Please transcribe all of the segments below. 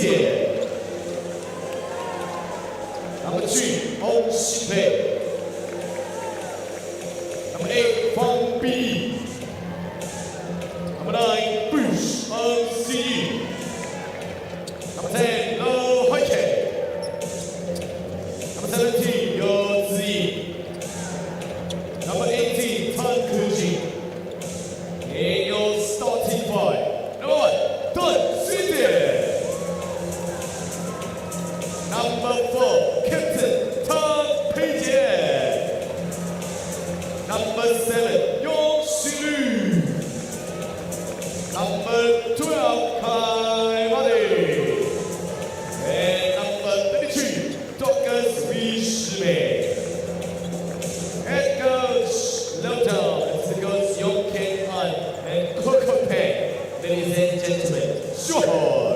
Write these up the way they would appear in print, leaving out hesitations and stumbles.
届。Number 3，翁新培。Number 8，方碧。Number 9，Bruce NCE。Number 10，刘海凯。Number 17，游子怡。Number 18，陈可欣。In your starting five. Number 1, Don City. Number 4, Captain Tan Pei Jie. Number 7, Yong Xinlu. Number 12, Kai Wadi. And number 32, Douglas Wee Shimei. Head coach, Lowtown, and coach Yong Ken An and Coco Peng. Ladies and gentlemen, Johor.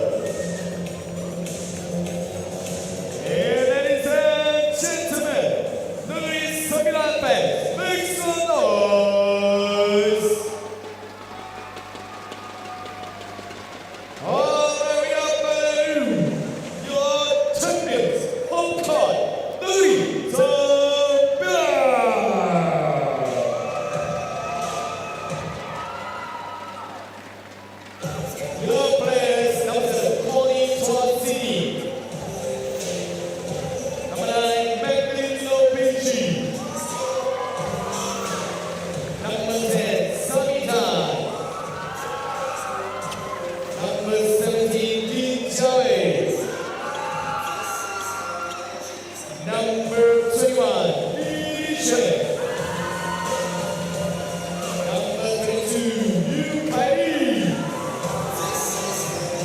And ladies and gentlemen, Negri Sembilan fans, make some noise. All the way up, your champions, Hong Kong, Negri Sembilan. Your players, number 20, Sydney. Number 9, Magdalene Lopez. Number 10, Samita. Number 17, Lin Xiaowei. Number 21, Li Shen. Number 22, Yu Kai Li.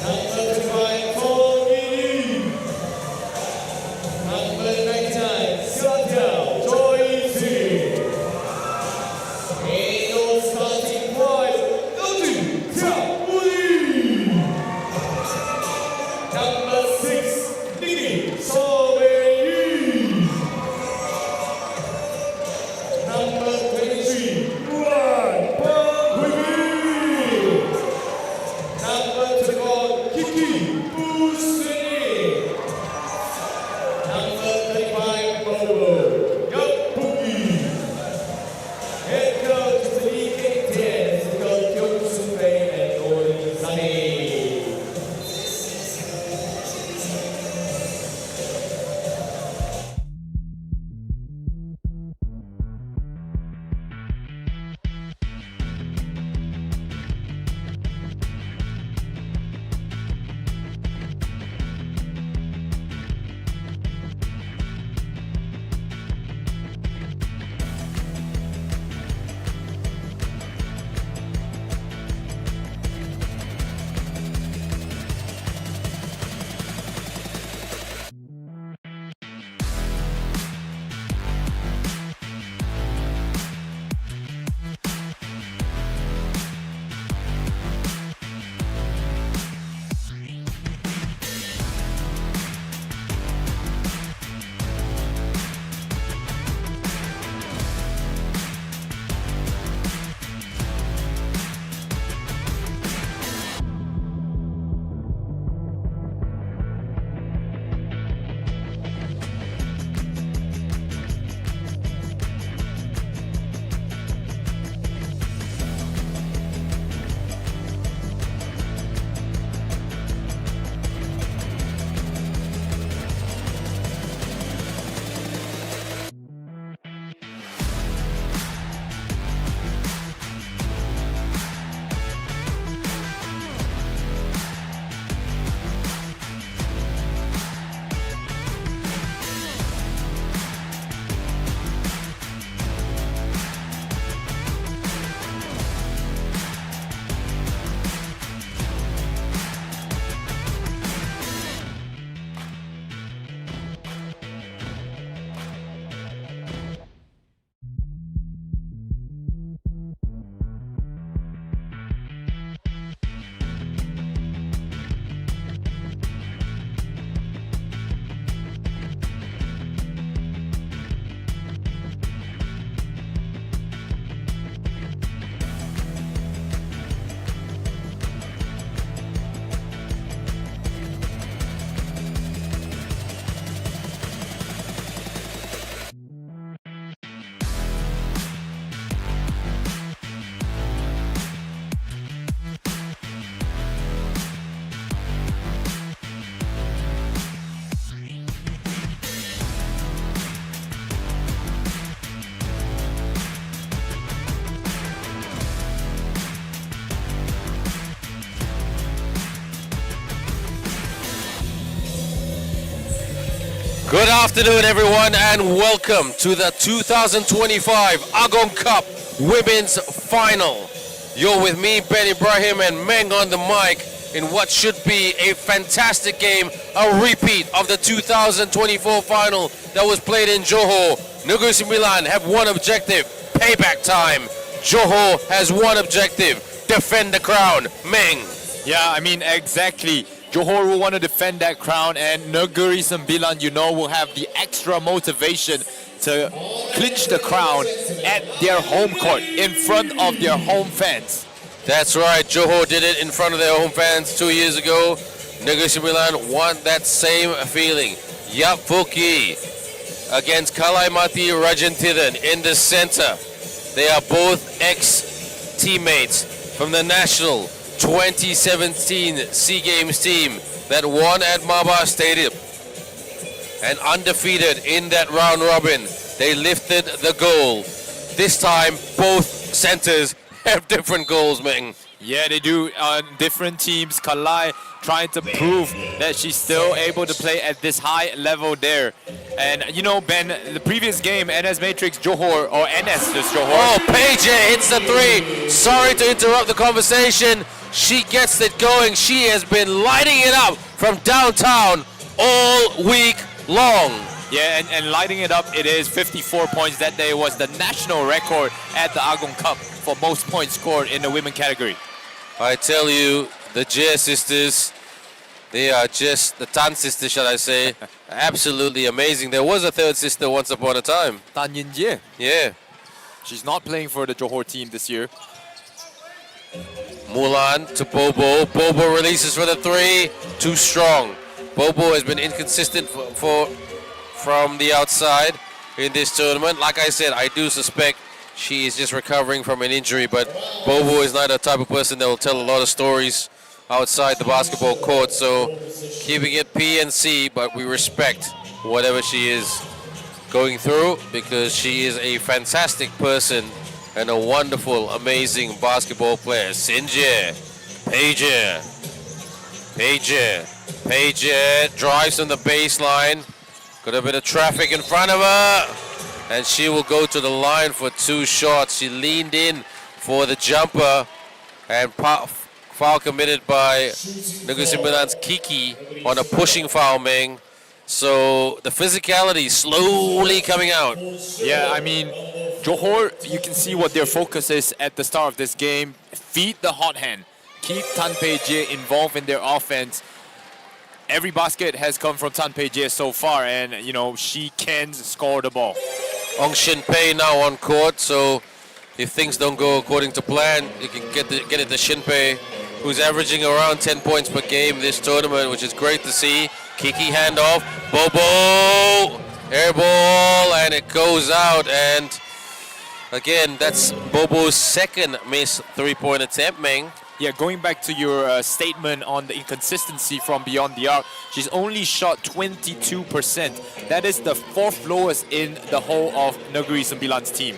Number 25, Tong Yi. Number 99, Xia Tiao, Joy Xu. In your starting five, Liu Tiao Wu. Number 6, Negri Sembilan. Number 23, Wan Peng. Number 21, Kiki Busini. Number 35, Bobo Yapuki. Head coach is Lee Keng Tian, coach Kyung Soo Pei and Gordon Sunny. Good afternoon, everyone, and welcome to the 2025 Agong Cup Women's Final. You're with me, Ben Ibrahim, and Meng on the mic in what should be a fantastic game, a repeat of the 2024 final that was played in Johor. Negri Sembilan have one objective, payback time. Johor has one objective, defend the crown. Meng. Yeah, I mean, exactly. Johor will want to defend that crown, and Negeri Sembilan, will have the extra motivation to clinch the crown at their home court in front of their home fans. That's right, Johor did it in front of their home fans 2 years ago. Negeri Sembilan want that same feeling. Yap Fuki against Kalaimati Rajanthiran in the center. They are both ex-teammates from the national 2017 SEA Games team that won at MABA Stadium and undefeated in that round robin. They lifted the goal. This time, both centers have different goals, Meng. Yeah, they do. Different teams. Kalai trying to prove that she's still able to play at this high level there. And Ben, the previous game, NS Matrix Johor, or NS just Johor. Oh, Paige hits the three. Sorry to interrupt the conversation. She gets it going. She has been lighting it up from downtown all week long. Yeah, and lighting it up, it is 54 points. That day was the national record at the Agong Cup for most points scored in the women category. I tell you, the Jia sisters, they are just, the Tan sisters, shall I say, absolutely amazing. There was a third sister once upon a time. Tan Yin Jie. Yeah. She's not playing for the Johor team this year. Mulan to Bobo. Bobo releases for the three. Too strong. Bobo has been inconsistent from the outside in this tournament. Like I said, I do suspect she is just recovering from an injury, but Bobo is not a type of person that will tell a lot of stories outside the basketball court, so keeping it PNC, but we respect whatever she is going through because she is a fantastic person and a wonderful, amazing basketball player. Sinje, Paige drives on the baseline. Got a bit of traffic in front of her. And she will go to the line for two shots. She leaned in for the jumper. And foul committed by Negeri Sembilan's Kiki on a pushing foul, Meng. So the physicality slowly coming out. Yeah, I mean, Johor, you can see what their focus is at the start of this game. Feed the hot hand. Keep Tan Pei Jie involved in their offense. Every basket has come from Tan Pei Jie so far, and she can score the ball. Ong Shin Pei now on court, so if things don't go according to plan, you can get it to Shin Pei, who's averaging around 10 points per game this tournament, which is great to see. Kiki handoff, Bobo, air ball, and it goes out. And again, that's Bobo's second missed three-point attempt, Meng. Yeah, going back to your statement on the inconsistency from beyond the arc, she's only shot 22%. That is the fourth lowest in the whole of Negeri Sembilan's team.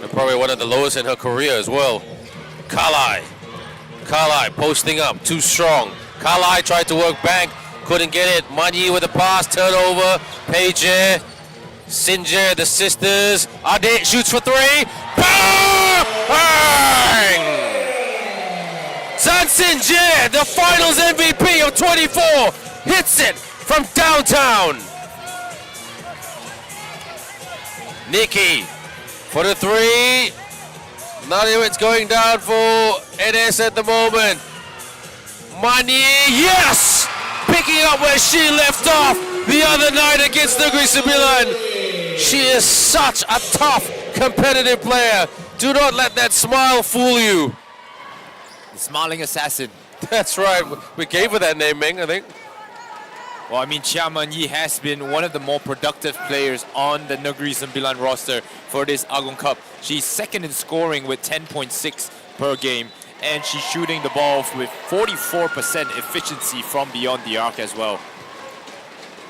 And probably one of the lowest in her career as well. Kalai posting up, too strong. Kalai tried to work bank, couldn't get it. Manyi with a pass, turnover. Paige, Sinje, the sisters. Ade shoots for three. Bang! Tan Sinje, the finals MVP of 24, hits it from downtown. Nikki for the three. Not even it's going down for NS at the moment. Mani, yes! Picking up where she left off the other night against Negri Sembilan. She is such a tough, competitive player. Do not let that smile fool you. The smiling assassin. That's right. We gave her that name, Meng, I think. Well, I mean, Chia Man-yi has been one of the more productive players on the Negeri Sembilan roster for this Agong Cup. She's second in scoring with 10.6 per game, and she's shooting the ball with 44% efficiency from beyond the arc as well.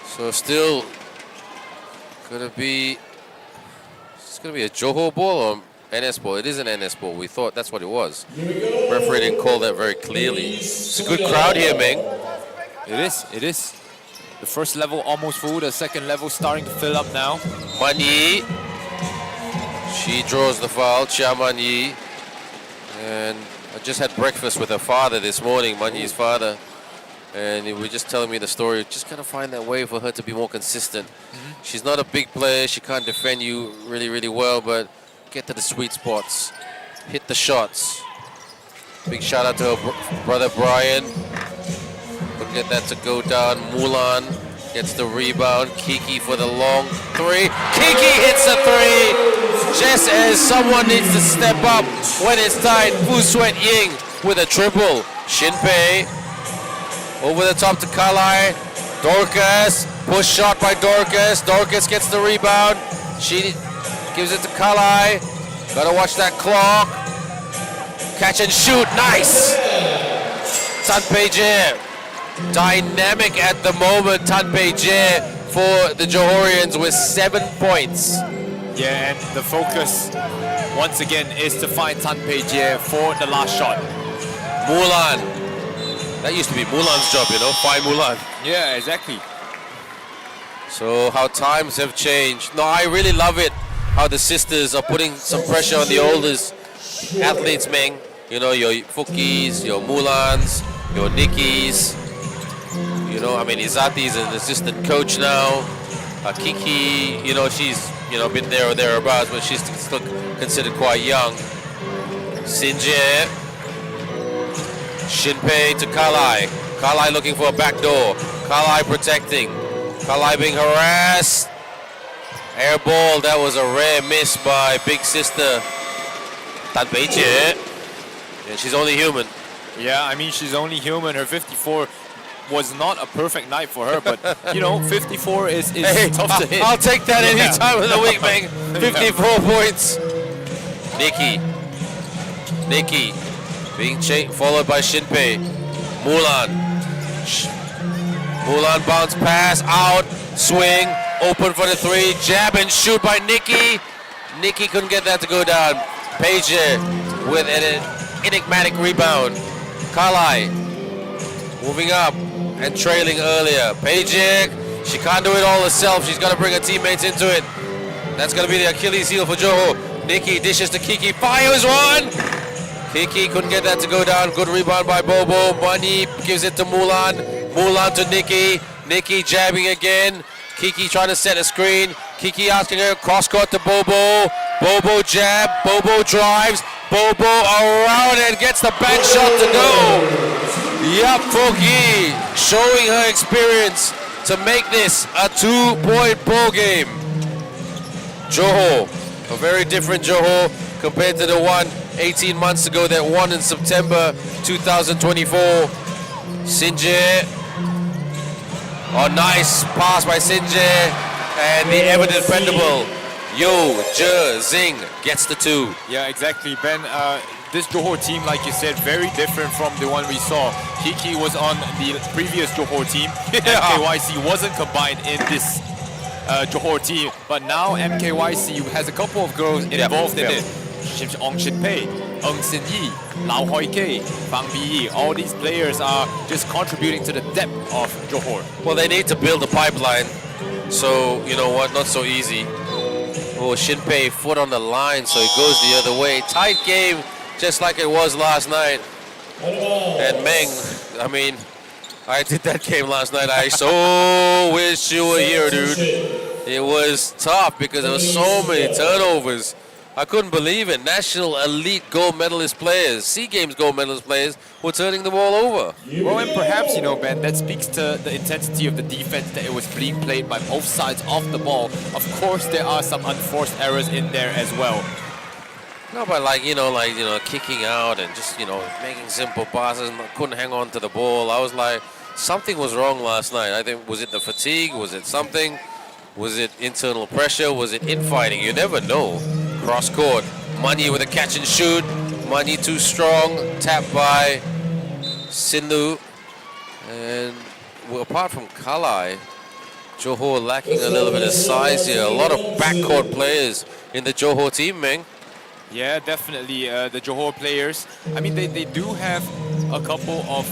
So still gonna be, it's gonna be a Johor ball or NS ball. It is an NS ball. We thought that's what it was. Referee didn't call that very clearly. It's a good crowd here, Meng. It is. The first level almost full, the second level starting to fill up now. Manyi. She draws the foul, Chia Manyi. And I just had breakfast with her father this morning, Manyi's father. And he was just telling me the story. Just gotta find that way for her to be more consistent. She's not a big player. She can't defend you really, really well, but get to the sweet spots. Hit the shots. Big shout out to her brother Brian. Couldn't get that to go down. Mulan gets the rebound. Kiki for the long three. Kiki hits the three. Just as someone needs to step up when it's tight. Fu Sweat Ying with a triple. Shinpei over the top to Kalai. Dorcas. Push shot by Dorcas. Dorcas gets the rebound. She gives it to Kalai. Gotta watch that clock. Catch and shoot. Nice. Tan Pei Jie. Dynamic at the moment. Tan Pei Jie for the Johorians with 7 points. Yeah, and the focus once again is to find Tan Pei Jie for the last shot. Mulan. That used to be Mulan's job, you know, find Mulan. Yeah, exactly. So how times have changed. No, I really love it how the sisters are putting some pressure on the oldest athletes, Meng. You know, your Fukis, your Mulans, your Nikis. You know, I mean, Izati's an assistant coach now. Kiki, you know, she's, you know, been there or thereabouts, but she's still considered quite young. Sinjie. Shinpei to Kalai. Kalai looking for a back door. Kalai protecting. Kalai being harassed. Air ball, that was a rare miss by big sister Tan Pei Jie. And she's only human. Yeah, I mean, she's only human. Her 54 was not a perfect night for her, but, you know, 54 is tough to hit. I'll take that any time of the week, man. 54 points. Nikki being followed by Shinpei. Mulan. Mulan bounce pass, out, swing, open for the three, jab and shoot by Nikki. Nikki couldn't get that to go down. Pei Jie with an enigmatic rebound. Kalai moving up and trailing earlier. Pei Jie, she can't do it all herself. She's got to bring her teammates into it. That's going to be the Achilles heel for Johor. Nikki dishes to Kiki, fires one. Kiki couldn't get that to go down. Good rebound by Bobo. Manyi gives it to Mulan. Mulan to Nikki. Nikki jabbing again. Kiki trying to set a screen. Kiki asking her cross court to Bobo. Bobo jab. Bobo drives. Bobo around and gets the back shot to go. Yap Foki showing her experience to make this a 2-point ball game. Johor, a very different Johor compared to the one 18 months ago that won in September 2024. Sinjie. Oh, nice pass by Sinjie. And the ever dependable Yo Je Zing gets the 2. Yeah, exactly, Ben. This Johor team, like you said, very different from the one we saw. Kiki was on the previous Johor team. MKYC wasn't combined in this Johor team, but now MKYC has a couple of girls involved in it. Ong Shin Pei, Ung Sin Yi, Lau Hoi Kei, Fang Bi Yi. All these players are just contributing to the depth of Johor. Well, they need to build a pipeline. So, you know what, not so easy. Oh, Shinpei foot on the line, so it goes the other way. Tight game, just like it was last night. And Meng, I mean, I did that game last night. I so wish you were here, dude. It was tough because there were so many turnovers. I couldn't believe it. National elite gold medalist players, SEA Games gold medalist players were turning the ball over. Well, and perhaps, you know, Ben, that speaks to the intensity of the defense that it was being played by both sides of the ball. Of course, there are some unforced errors in there as well. No, but kicking out and just, making simple passes and couldn't hang on to the ball. I was like, something was wrong last night. I think, was it the fatigue? Was it something? Was it internal pressure? Was it infighting? You never know. Cross court. Manyi with a catch and shoot. Manyi too strong. Tapped by Sindhu. And apart from Kalai, Johor lacking a little bit of size here. A lot of backcourt players in the Johor team, Meng. Yeah, definitely. The Johor players, I mean, they do have a couple of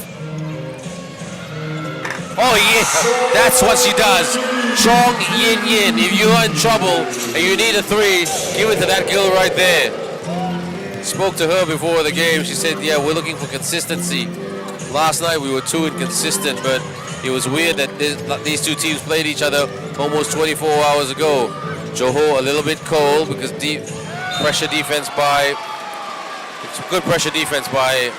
Oh yeah, that's what she does. Chong Yin Yin. If you are in trouble and you need a 3, give it to that girl right there. Spoke to her before the game. She said, yeah, we're looking for consistency. Last night we were too inconsistent, but it was weird that these two teams played each other almost 24 hours ago. Johor a little bit cold because pressure defense by, it's good pressure defense by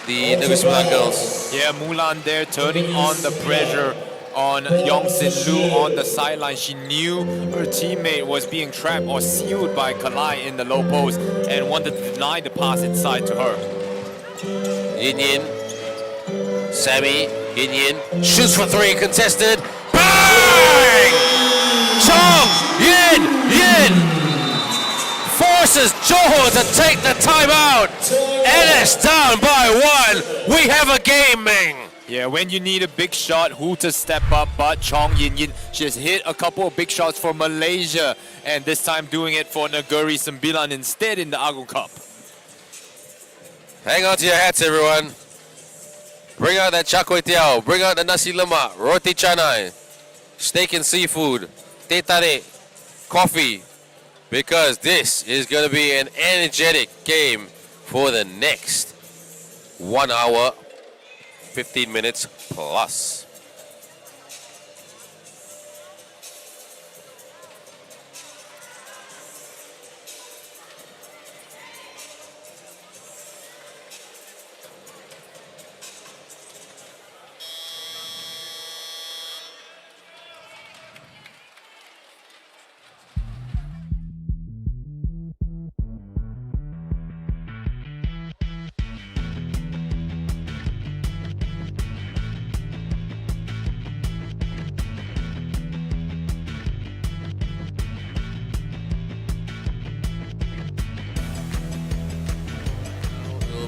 the Negri Sembilan girls. Yeah, Mulan there turning on the pressure on Yong Sin Lu on the sideline. She knew her teammate was being trapped or sealed by Kalai in the low post and wanted to deny the pass inside to her. Yin Yin, Sammy, Yin Yin, shoots for 3, contested, bang! Chong Yin Yin forces Johor to take the timeout, and it's down by 1. We have a game, Ming. Yeah, when you need a big shot, who to step up but Chong Yin Yin. She has hit a couple of big shots for Malaysia, and this time doing it for Negeri Sembilan instead in the Agong Cup. Hang on to your hats, everyone. Bring out that char kway teow. Bring out the nasi lemak, roti canai, steak and seafood, teh tarik, coffee, because this is going to be an energetic game for the next 1 hour, 15 minutes plus.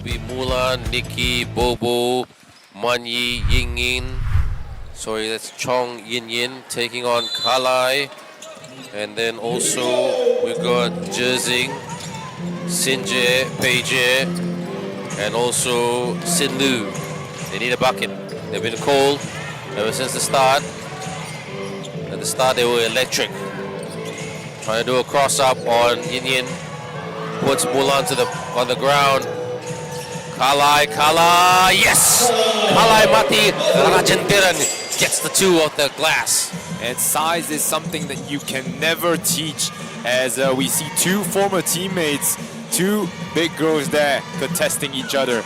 Be Mulan, Nikki, Bobo, Manyi, Ying Yin. Sorry, that's Chong Yin Yin taking on Kalai. And then also we've got Jersing, Sinje, Peije, and also Sinlu. They need a bucket. They've been cold ever since the start. At the start they were electric. Trying to do a cross up on Yin Yin. Puts Mulan on the ground. Kalai, yes! Kalai Mati Rajentiran gets the 2 off the glass. And size is something that you can never teach, as we see 2 former teammates, 2 big girls there contesting each other.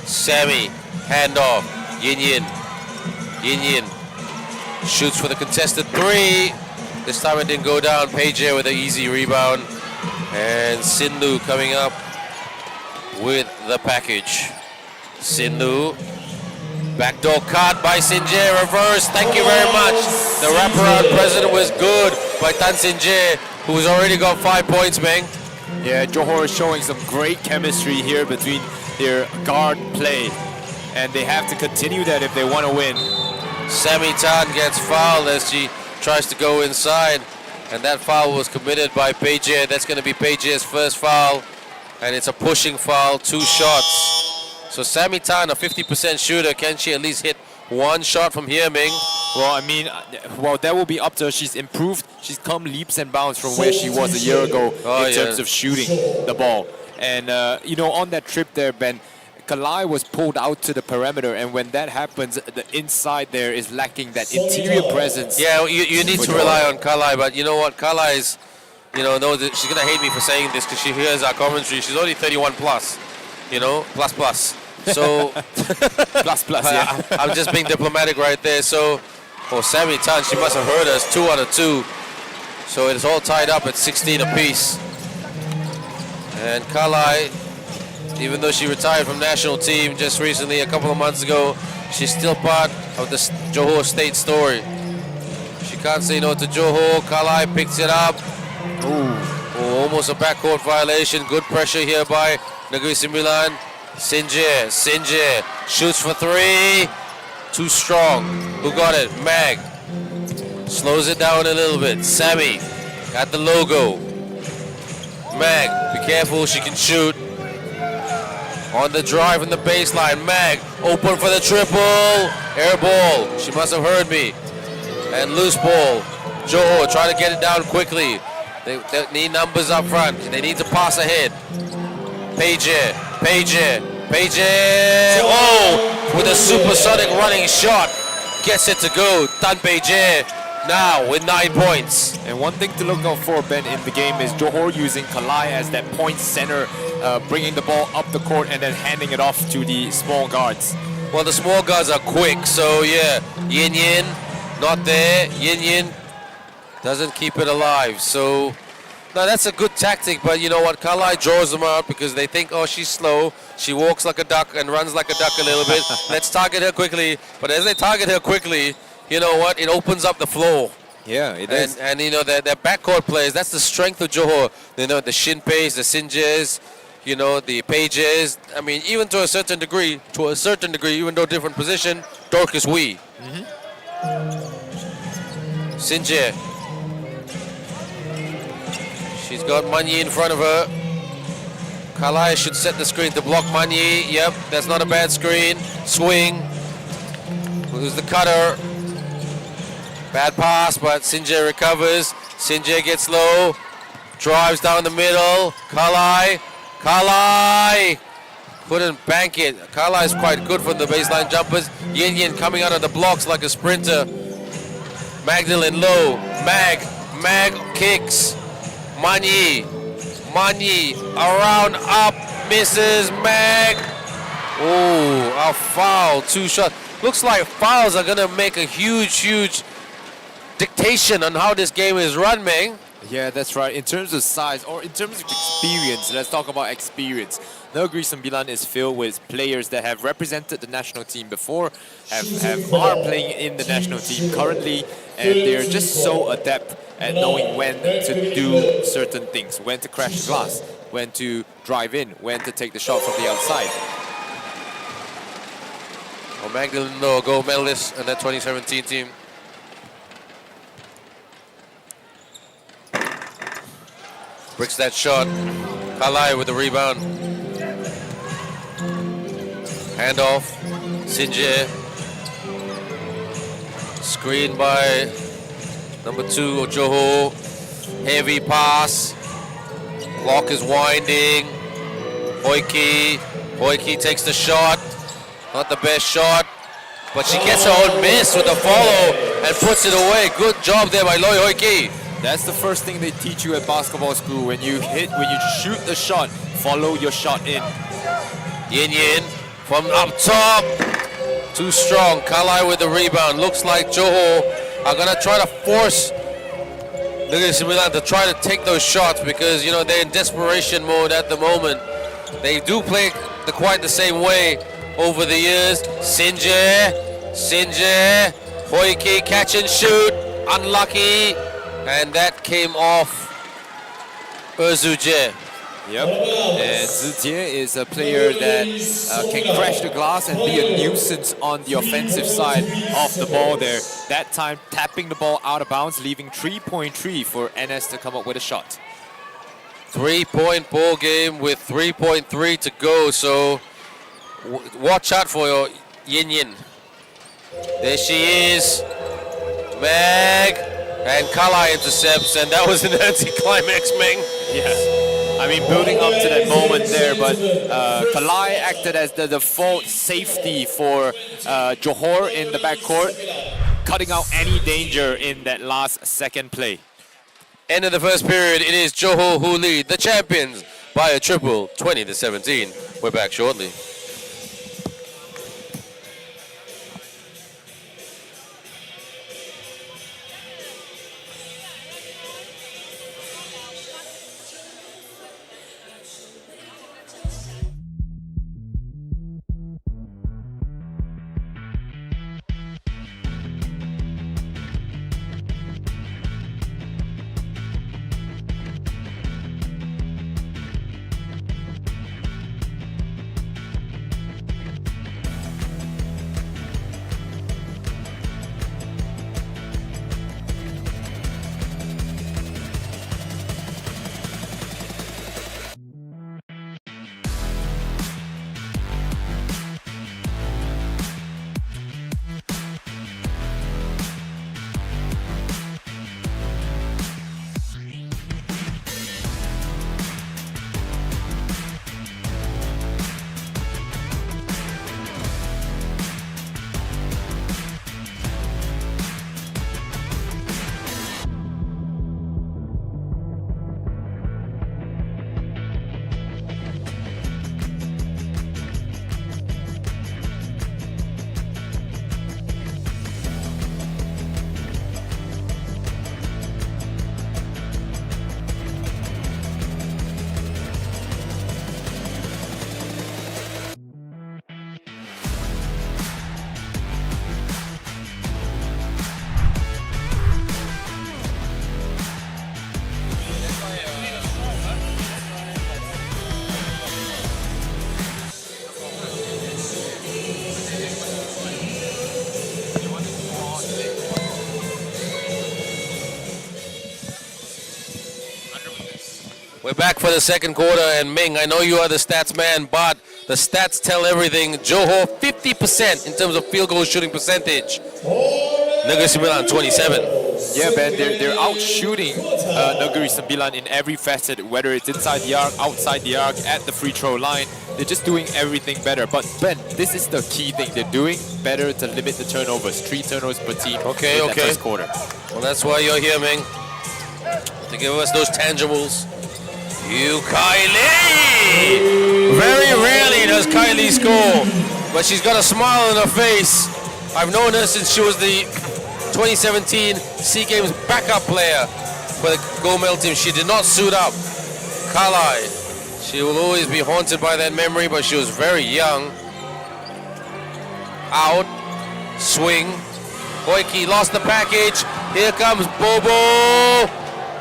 Sammy, handoff, Yin Yin. Yin Yin shoots for the contested 3. This time it didn't go down. Peije with an easy rebound. And Sindu coming up with the package. Sindu, backdoor cut by Sinje, reverse, thank you very much. The wraparound president was good by Tan Sinje, who's already got 5 points, Meng. Yeah, Johor is showing some great chemistry here between their guard play, and they have to continue that if they want to win. Sammy Tan gets fouled as she tries to go inside, and that foul was committed by Peije. That's going to be Peije's first foul. And it's a pushing foul, 2 shots. So Sammy Tan, a 50% shooter, can she at least hit 1 shot from here, Ming? Well, I mean, that will be up to her. She's improved. She's come leaps and bounds from where she was a year ago in terms of shooting the ball. And, you know, on that trip there, Ben, Kalai was pulled out to the perimeter, and when that happens, the inside there is lacking that interior presence. Yeah, you need to rely on Kalai, but you know what? Kalai is... You know, she's going to hate me for saying this because she hears our commentary. She's only 31 plus, you know, plus. So, plus, yeah. I'm just being diplomatic right there. So, for Sammy Tan, she must have heard us 2 out of 2. So it's all tied up at 16 apiece. And Kalai, even though she retired from national team just recently, a couple of months ago, she's still part of the Johor State story. She can't say no to Johor. Kalai picks it up. Oh, almost a backcourt violation. Good pressure here by Negri Sembilan. Sinje shoots for 3. Too strong. Who got it? Mag. Slows it down a little bit. Sammy got the logo. Mag, be careful, she can shoot. On the drive in the baseline, Mag open for the triple. Air ball. She must have heard me. And loose ball. Johor trying to get it down quickly. They need numbers up front. They need to pass ahead. Page. Oh, with a supersonic running shot. Gets it to go. Tan Page now with 9 points. And one thing to look out for, Ben, in the game is Johor using Kalai as that point center, bringing the ball up the court and then handing it off to the small guards. Well, the small guards are quick, so yeah. Yin not there. Yin doesn't keep it alive. So, no, that's a good tactic, but you know what? Kalai draws them out because they think, oh, she's slow. She walks like a duck and runs like a duck a little bit. Let's target her quickly. But as they target her quickly, you know what? It opens up the floor. Yeah, it is. And you know, their backcourt players, that's the strength of Johor. You know, the Shinpeis, the Sinjes, you know, the Pages. I mean, even to a certain degree, even though different position, Dorcas Wee. Sinje. She's got Manyi in front of her. Kalai should set the screen to block Manyi. Yep, that's not a bad screen. Swing. Who's the cutter? Bad pass, but Sinje recovers. Sinje gets low. Drives down the middle. Kalai. Couldn't bank it. Kalai is quite good from the baseline jumpers. Yin coming out of the blocks like a sprinter. Magdalene low. Mag kicks. Manyi around, up, misses. Mag. Oh, a foul. 2 shots. Looks like fouls are gonna make a huge dictation on how this game is run, Meng. Yeah, that's right. In terms of size or in terms of experience, let's talk about experience. Negri Sembilan is filled with players that have represented the national team before, are playing in the national team currently, and they're just so adept at knowing when to do certain things, when to crash the glass, when to drive in, when to take the shot from the outside. Well, Magdalene Low, gold medalist in that 2017 team. Bricks that shot. Kalai with the rebound. Handoff. Sinje. Screened by number 2, Johor. Heavy pass. Clock is winding. Hoiki takes the shot. Not the best shot, but she gets her own miss with a follow and puts it away. Good job there by Loi Hoiki. That's the first thing they teach you at basketball school. When you shoot the shot, follow your shot in. Yin from up top. Too strong. Kalai with the rebound. Looks like Johor are going to try to force Negri Sembilan to try to take those shots because, you know, they're in desperation mode at the moment. They do play quite the same way over the years. Sinje, Hoiki, catch and shoot, unlucky, and that came off Zuje. Yep, and Zijie is a player that can crash the glass and be a nuisance on the offensive side of the ball there. That time tapping the ball out of bounds, leaving 3.3 for NS to come up with a shot. 3-point ball game with 3.3 to go, so watch out for your Yin. There she is. Mag and Kalai intercepts, and that was an anticlimax, Meng. Yeah. I mean, building up to that moment there, but Kalai acted as the default safety for Johor in the backcourt, cutting out any danger in that last second play. End of the first period, it is Johor who lead the champions by a triple, 20-17. We're back shortly. We're back for the second quarter, and Ming, I know you are the stats man, but the stats tell everything. Johor 50% in terms of field goal shooting percentage. Negeri Sembilan 27. Yeah, Ben, they're out shooting Negri Sembilan in every facet, whether it's inside the arc, outside the arc, at the free throw line. They're just doing everything better. But Ben, this is the key thing. They're doing better to limit the turnovers. 3 turnovers per team in the first quarter. Well, that's why you're here, Ming, to give us those tangibles. Kylie! Very rarely does Kylie score, but she's got a smile on her face. I've known her since she was the 2017 SEA Games backup player for the gold medal team. She did not suit up. Kalai, she will always be haunted by that memory, but she was very young. Out, swing. Koiki lost the package. Here comes Bobo.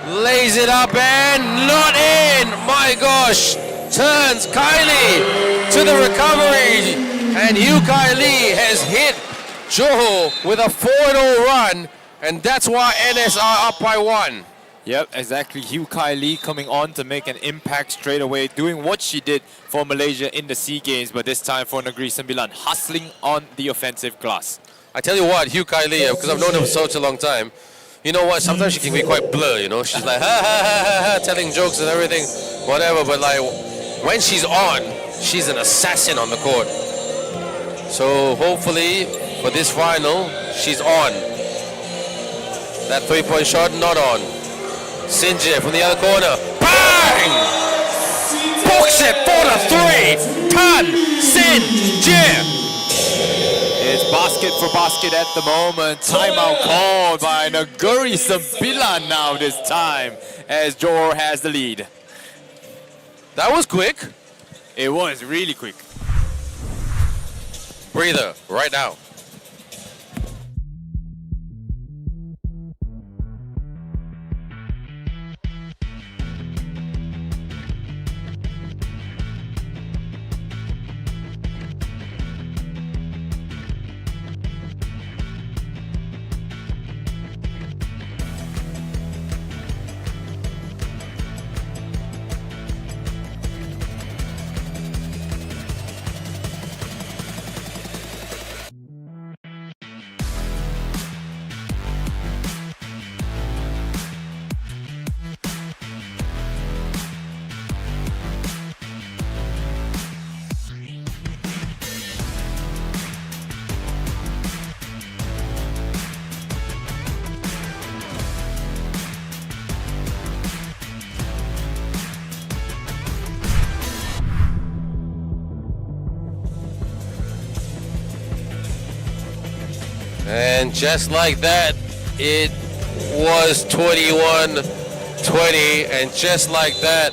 Lays it up and not in. My gosh. Turns Kylie to the recovery. And Kylie has hit Johor with a 4-0 run. And that's why NS are up by 1. Yep, exactly. Kylie coming on to make an impact straight away, doing what she did for Malaysia in the SEA Games, but this time for Negri Sembilan, hustling on the offensive glass. I tell you what, Kylie, because I've known her for such a long time, you know what, sometimes she can be quite blur, you know, she's like, ha, ha, ha, ha, ha, telling jokes and everything, whatever, but like, when she's on, she's an assassin on the court. So hopefully, for this final, she's on. That 3-point shot, not on. Sinje from the other corner, bang! Pokes it for the 3, Tan Sinje! It's basket for basket at the moment. Timeout called by Negeri Sembilan now this time, as Johor has the lead. That was quick. It was really quick. Breather, right now. And just like that, it was 21-20. And just like that,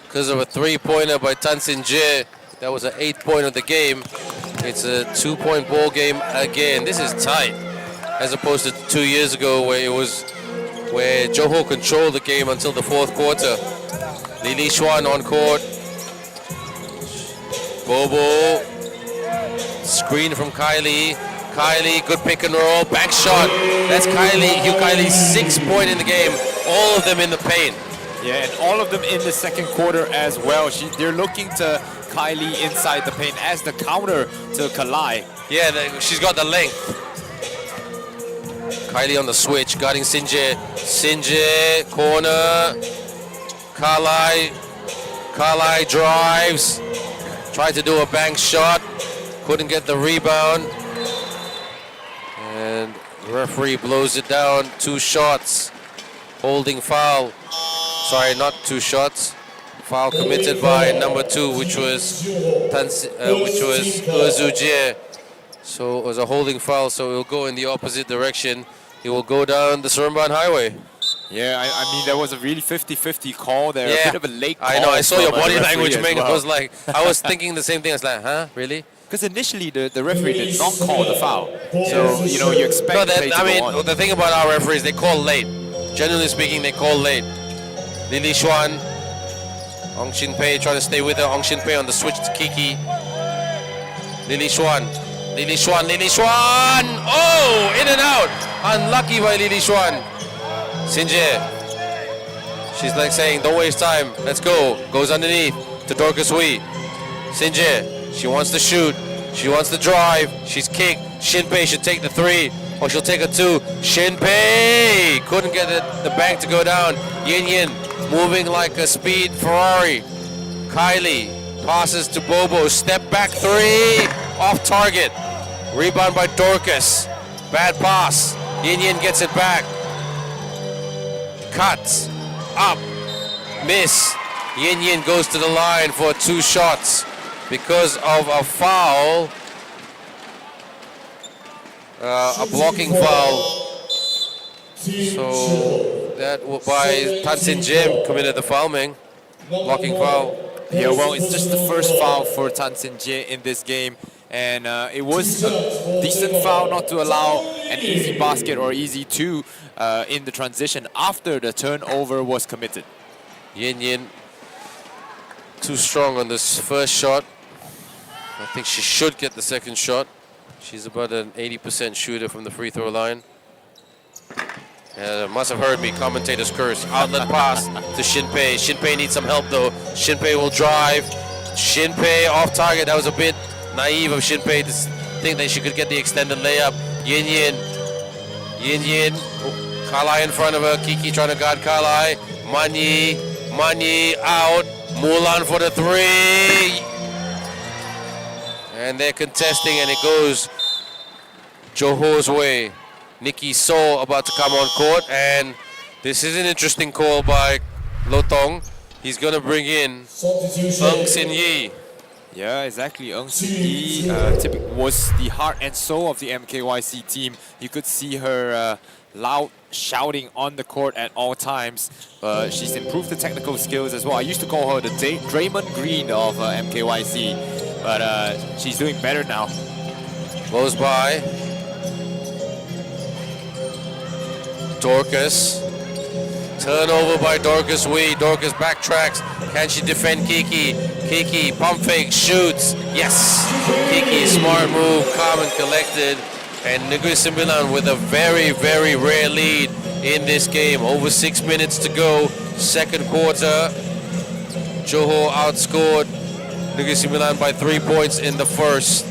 because of a 3-pointer by Tan Sinje, that was an 8th point of the game. It's a 2-point ball game again. This is tight, as opposed to 2 years ago where Johor controlled the game until the 4th quarter. Lili Xuan on court. Bobo. Screen from Kylie. Kylie, good pick and roll, back shot. That's Kylie's 6th point in the game. All of them in the paint. Yeah, and all of them in the second quarter as well. They're looking to Kylie inside the paint as the counter to Kalai. Yeah, she's got the length. Kylie on the switch, guarding Sinje. Sinje, corner. Kalai drives. Tried to do a bank shot. Couldn't get the rebound. And referee blows it down. 2 shots. Holding foul. Sorry, not 2 shots. Foul committed by number 2, which was Uzujie. So it was a holding foul, so it will go in the opposite direction. It will go down the Seremban Highway. Yeah, I mean, there was a really 50-50 call there. Yeah, a bit of a late call. I know, I saw your body language, man. Well. It was like, I was thinking the same thing. I was like, huh, really? Because initially the referee did not call the foul. So, you know, you expect No, play to go on. the thing about our referees, they call late. Generally speaking, they call late. Lili Xuan, Ong Shin Pei trying to stay with her. Ong Shin Pei on the switch to Kiki. Lili Xuan. Oh, in and out. Unlucky by Lili Xuan. Sinje. She's like saying, don't waste time, let's go. Goes underneath to Dorcas Wee. Sinje, she wants to shoot. She wants to drive. She's kicked. Shinpei should take the 3, or she'll take a 2. Shinpei couldn't get the bank to go down. Yin Yin moving like a speed Ferrari. Kylie passes to Bobo. Step back 3, off target. Rebound by Dorcas. Bad pass. Yin Yin gets it back. Cuts up. Miss. Yin Yin goes to the line for 2 shots because of a foul. A blocking foul. So that by Tan Sin Jim committed the foul, Meng. Blocking foul. Yeah, well, it's just the first foul for Tan Sin Jie in this game. And it was a decent foul not to allow an easy basket or easy 2 in the transition after the turnover was committed. Yin Yin too strong on this first shot. I think she should get the second shot. She's about an 80% shooter from the free throw line. Must have heard me, commentator's curse. Outlet pass to Shinpei. Shinpei needs some help though. Shinpei will drive. Shinpei off target. That was a bit naive of Shinpei to think that she could get the extended layup. Yin Yin. Yin Yin. Kalai in front of her. Kiki trying to guard Kalai. Mani out. Mulan for the 3. And they're contesting and it goes Johor's way. Nikki So about to come on court, and this is an interesting call by Lotong. He's going to bring in Eung Sin Yi. Yeah, exactly. Eung Sin Yi was the heart and soul of the MKYC team. You could see her loud shouting on the court at all times. She's improved the technical skills as well. I used to call her the Draymond Green of MKYC, but she's doing better now. Goes by Dorcas. Turnover by Dorcas Wee. Dorcas backtracks. Can she defend Kiki? Kiki, pump fake, shoots. Yes! Kiki, smart move, calm and collected. And Negri Sembilan with a very, very rare lead in this game. Over 6 minutes to go. Second quarter. Johor outscored Negri Sembilan by 3 points in the first.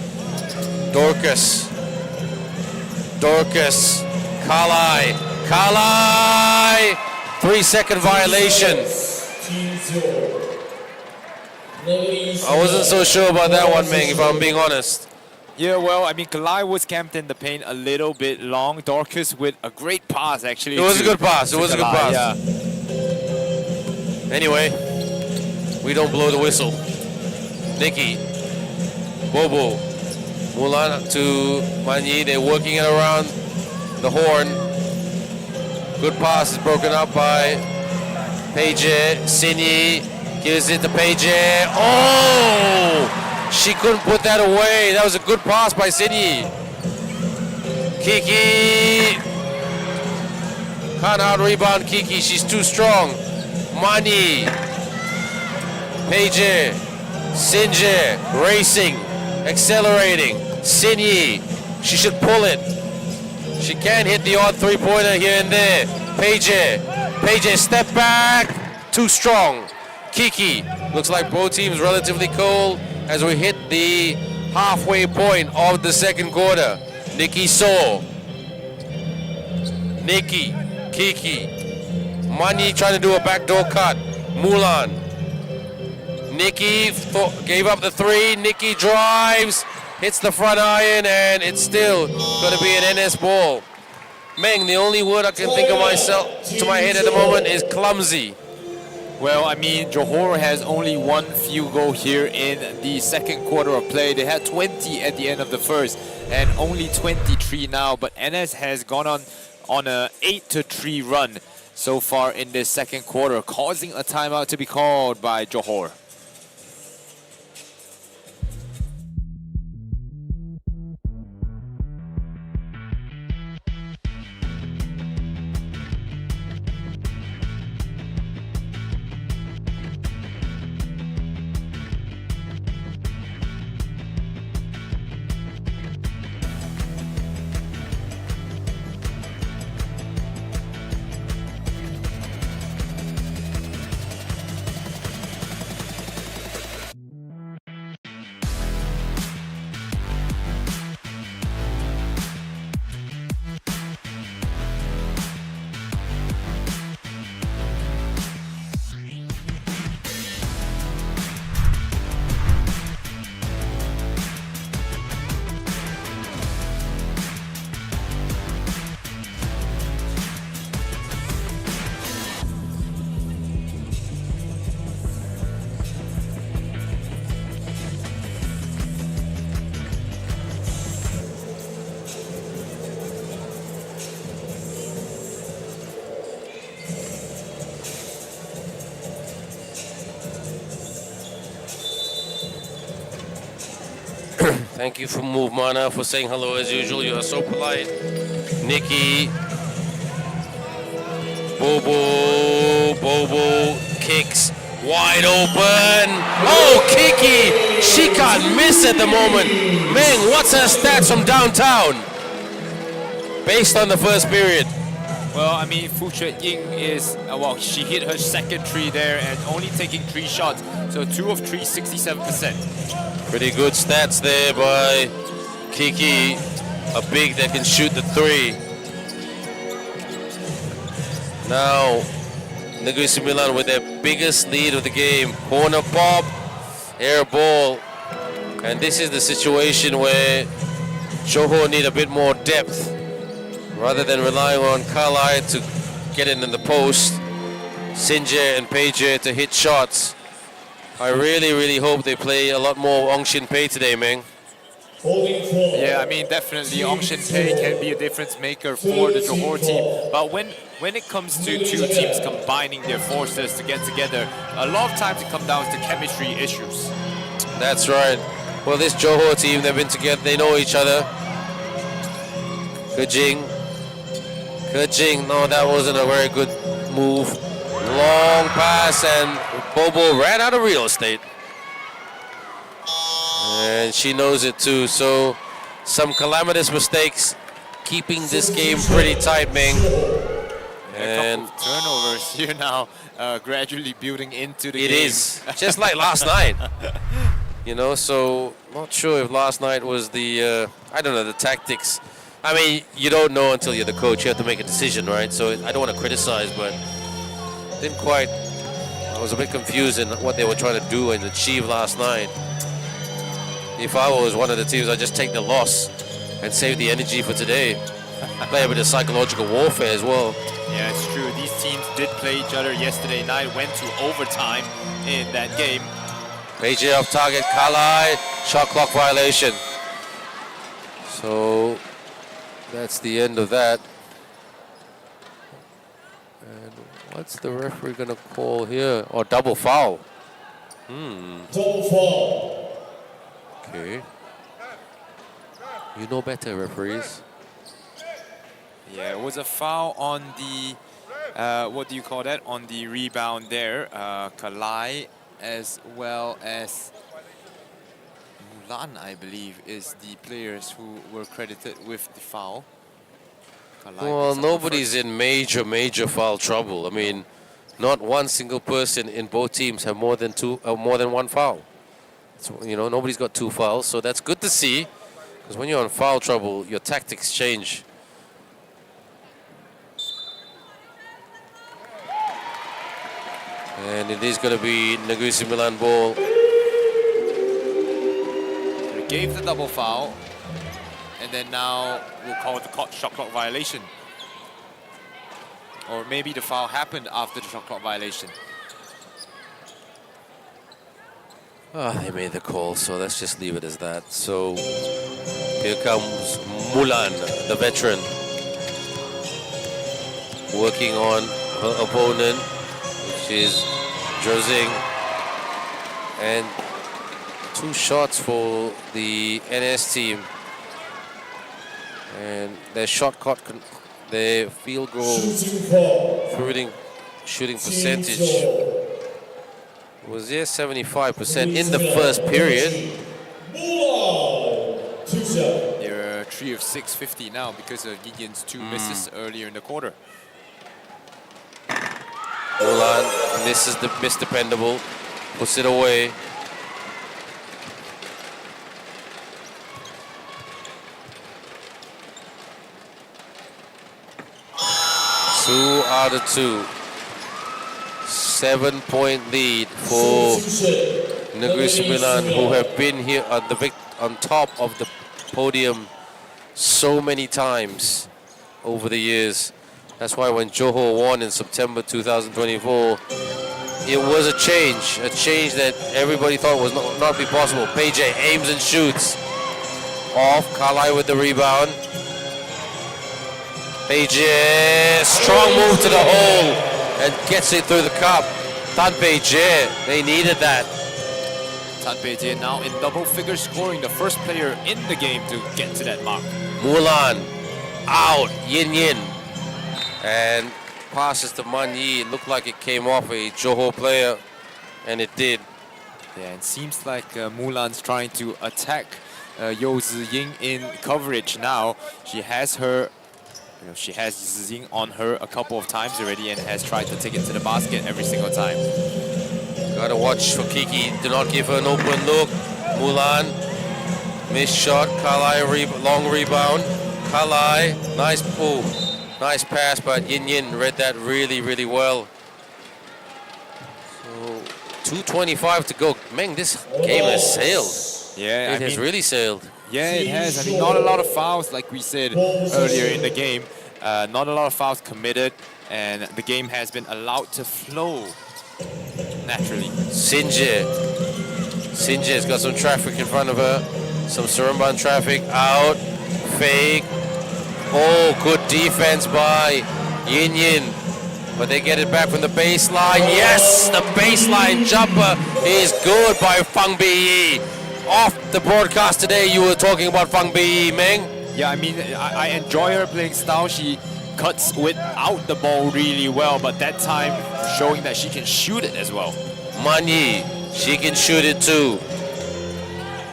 Dorcas. Kalai. 3-second violation. I wasn't so sure about that one, Meng, if I'm being honest. Yeah, well, I mean, Kalai was camped in the paint a little bit long. Dorcas with a great pass, actually. It was a good pass. Yeah. Anyway, we don't blow the whistle. Nikki. Bobo. Mulan to Manyi. They're working it around the horn. Good pass is broken up by Peije. Sinyi gives it to Peije. Oh! She couldn't put that away. That was a good pass by Sinyi. Kiki. Can't out-rebound Kiki. She's too strong. Mani. Peije. Sinje. Racing. Accelerating. Sinyi. She should pull it. She can hit the odd 3-pointer here and there. Peije, step back. Too strong. Kiki. Looks like both teams relatively cold as we hit the halfway point of the second quarter. Nikki So. Nikki. Kiki. Mani trying to do a backdoor cut. Mulan. Nikki gave up the 3. Nikki drives. Hits the front iron, and it's still going to be an NS ball. Meng, the only word I can think of to my head at the moment is clumsy. Well, I mean, Johor has only 1 field goal here in the second quarter of play. They had 20 at the end of the first, and only 23 now. But NS has gone on a 8-3 run so far in this second quarter, causing a timeout to be called by Johor. Thank you for Move Mana for saying hello as usual. You are so polite. Nikki. Bobo kicks wide open. Oh, Kiki! She can't miss at the moment. Meng, what's her stats from downtown? Based on the first period. Well, I mean, Fu Ying is, well, she hit her second three there and only taking 3 shots. So 2 of 3, 67%. Pretty good stats there by Kiki. A big that can shoot the 3. Now, Negri Sembilan with their biggest lead of the game. Corner pop, air ball. And this is the situation where Johor need a bit more depth. Rather than relying on Kalai to get it in the post, Sinje and Peje to hit shots. I really hope they play a lot more Ong Shin Pei today, Meng. Yeah, I mean, definitely Ong Shin Pei can be a difference maker for the Johor team. But when it comes to 2 teams combining their forces to get together, a lot of times it comes down to chemistry issues. That's right. Well, this Johor team, they've been together, they know each other. Kejing, no, that wasn't a very good move. Long pass and Bobo ran out of real estate. And she knows it too, so some calamitous mistakes, keeping this game pretty tight, Meng. And a couple of turnovers here now, gradually building into the game. It is, just like last night. You know, so not sure if last night was the, I don't know, the tactics. I mean, you don't know until you're the coach. You have to make a decision, right? So I don't want to criticize, but didn't quite. I was a bit confused in what they were trying to do and achieve last night. If I was one of the teams, I'd just take the loss and save the energy for today. Play a bit of psychological warfare as well. Yeah, it's true. These teams did play each other yesterday night, went to overtime in that game. Peje off target, Kalai, shot clock violation. So that's the end of that. And what's the referee gonna call here? Oh, double foul. Double foul. Okay. You know better, referees. Yeah, it was a foul on the, what do you call that? On the rebound there. Kalai as well as Mulan, I believe, is the players who were credited with the foul. Well, nobody's in major foul trouble. I mean, not one single person in both teams have more than one foul. So, you know, nobody's got 2 fouls, so that's good to see. Because when you're in foul trouble, your tactics change. And it is going to be Negri Sembilan ball. They gave the double foul, and then now we'll call it the shot clock violation. Or maybe the foul happened after the shot clock violation. They made the call, so let's just leave it as that. So here comes Mulan, the veteran, working on her opponent, which is Josing. And 2 shots for the NS team. And their shot clock, their field goal shooting percentage was 75% in the first period. They're 3 of 6, 50 now because of Gideon's 2 misses earlier in the quarter. Mulan misses the misdependable, puts it away. Two out of 2. 7-point lead for Negri Sembilan, who have been here on top of the podium so many times over the years. That's why when Johor won in September 2024, it was a change that everybody thought was not be possible. Peje aims and shoots. Off, Kalai with the rebound. Peje, strong move to the hole and gets it through the cup. Tan Peje, they needed that. Tan Peijie now in double figure scoring, the first player in the game to get to that mark. Mulan out, Yin Yin, and passes to Man Yi. It looked like it came off a Johor player, and it did. Yeah, it seems like Mulan's trying to attack Yo Ziying in coverage now. She has her, she has Ziying on her a couple of times already and has tried to take it to the basket every single time. Gotta watch for Kiki. Do not give her an open look. Mulan, missed shot. Kalai long rebound. Kalai, nice pull, nice pass, but Yin Yin read that really, really well. So 2:25 to go. Meng, this game has sailed. Yeah, it has really sailed. Yeah, it has. I mean, not a lot of fouls, like we said earlier in the game. Not a lot of fouls committed, and the game has been allowed to flow naturally. Sinje has got some traffic in front of her. Some Seremban traffic out. Fake. Oh, good defense by Yin Yin. But they get it back from the baseline. Yes, the baseline jumper is good by Fang Bi. Off the broadcast today, you were talking about Fang Bi, Meng. Yeah, I mean, I enjoy her playing style. She cuts without the ball really well, but that time showing that she can shoot it as well. Man Yi, she can shoot it too.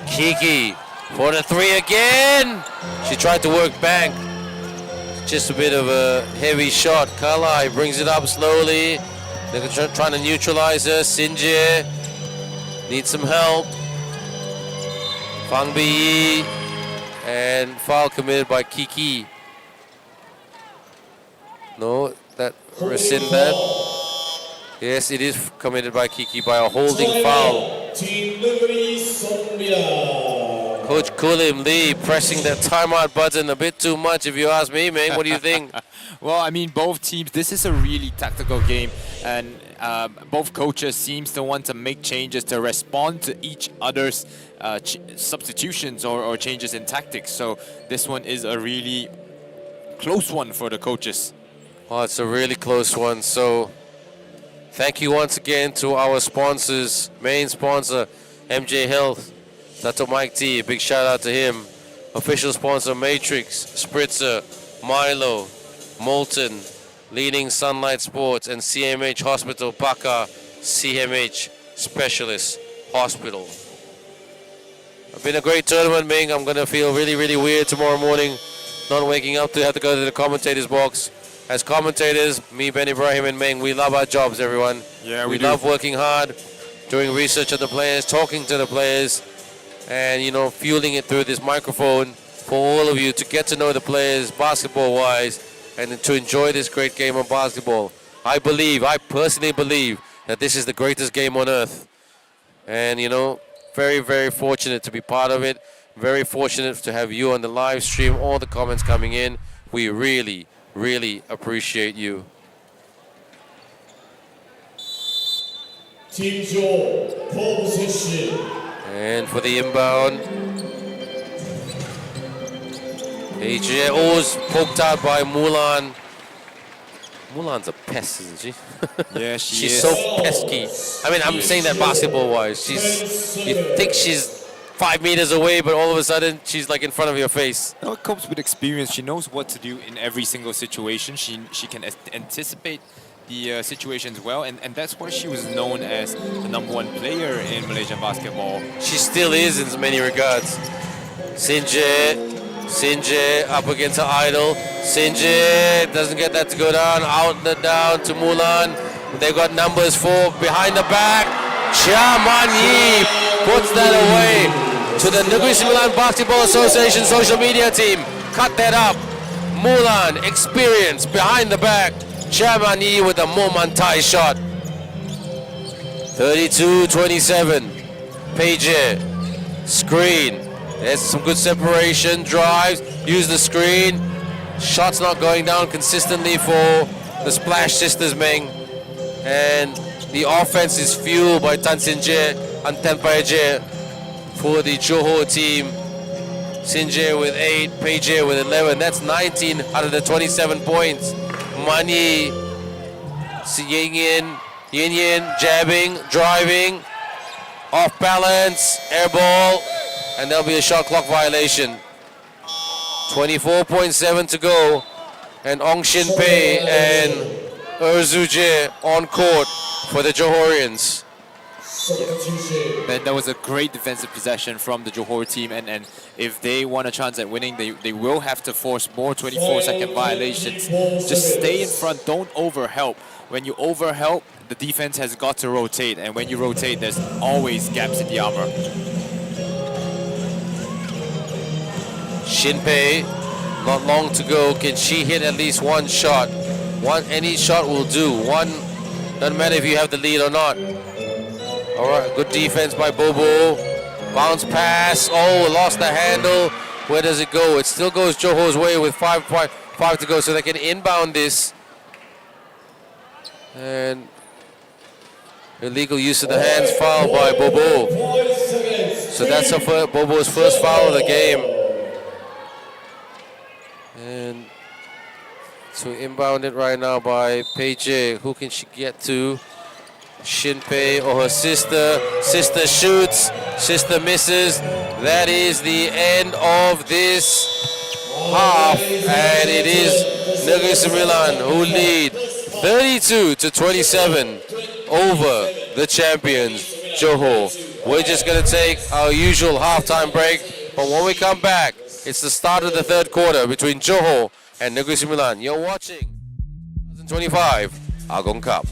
Kiki for the three again. She tried to work back. Just a bit of a heavy shot. Kalai brings it up slowly. They're trying to neutralize her. Sinje needs some help. Fang Bi and foul committed by Kiki. No, that rescind that. Yes, it is committed by Kiki by a holding foul. Team Negri Sembilan. Coach Kulim Lee pressing that timeout button a bit too much, if you ask me, man. What do you think? Well, I mean, both teams, this is a really tactical game, and both coaches seems to want to make changes to respond to each other's substitutions or changes in tactics. So this one is a really close one for the coaches. Well, it's a really close one. So thank you once again to our sponsors, main sponsor, MJ Health, Dr. Mike T, big shout out to him. Official sponsor, Matrix, Spritzer, Milo, Molten, Leading Sunlight Sports, and CMH Hospital, Baka, CMH Specialist Hospital. It's been a great tournament, Ming. I'm going to feel really, really weird tomorrow morning, not waking up to have to go to the commentators box. As commentators, me, Ben Ibrahim, and Ming, we love our jobs, everyone. Yeah, we love working hard, doing research on the players, talking to the players, and, you know, fueling it through this microphone for all of you to get to know the players basketball-wise and to enjoy this great game of basketball. I personally believe that this is the greatest game on earth. And, you know, very, very fortunate to be part of it. Very fortunate to have you on the live stream, all the comments coming in. We really, really appreciate you. Team Johor, pole position. And for the inbound, AJ was poked out by Mulan. Mulan's a pest, isn't she? Yeah, she she's is. so pesky. I mean, I'm saying that basketball-wise. You think she's 5 meters away, but all of a sudden she's like in front of your face. No, it comes with experience. She knows what to do in every single situation. She can anticipate the situations well, and that's why she was known as the #1 player in Malaysian basketball. She still is in many regards. Sinje up against her idol. Sinje doesn't get that to go down. Down to Mulan. They got numbers 4 behind the back. Chia Man Yi puts that away to the Negri Sembilan Basketball Association social media team. Cut that up. Mulan, experience behind the back. Chia Man Yi with a Momantai shot. 32-27. Peijie. Screen. There's some good separation. Drives. Use the screen. Shots not going down consistently for the Splash Sisters, Meng. And the offense is fueled by Tan Sinje and Tan Peijie for the Johor team. Sinje with 8, Peijie with 11. That's 19 out of the 27 points. Mani, Yin Yin, jabbing, driving. Off balance, air ball, and there'll be a shot clock violation. 24.7 to go, and Ong Shin Pei and Erzuje on court for the Johorians. And that was a great defensive possession from the Johor team, and if they want a chance at winning, they will have to force more 24-second violations. Just stay in front, don't overhelp. When you overhelp, the defense has got to rotate, and when you rotate, there's always gaps in the armor. Shinpei, not long to go. Can she hit at least one shot? Any shot will do. One, doesn't matter if you have the lead or not. All right, good defense by Bobo. Bounce pass. Oh, lost the handle. Where does it go? It still goes Johor's way with 5.5 to go, so they can inbound this. And illegal use of the hands foul by Bobo. So that's Bobo's first foul of the game. And to inbound it right now by Peije. Who can she get to? Shinpei or her sister. Sister shoots. Sister misses. That is the end of this half. And it is Negri Sembilan who lead 32-27 over the champions, Johor. We're just going to take our usual halftime break. But when we come back, it's the start of the third quarter between Johor and Negri Sembilan. You're watching 2025 Agong Cup.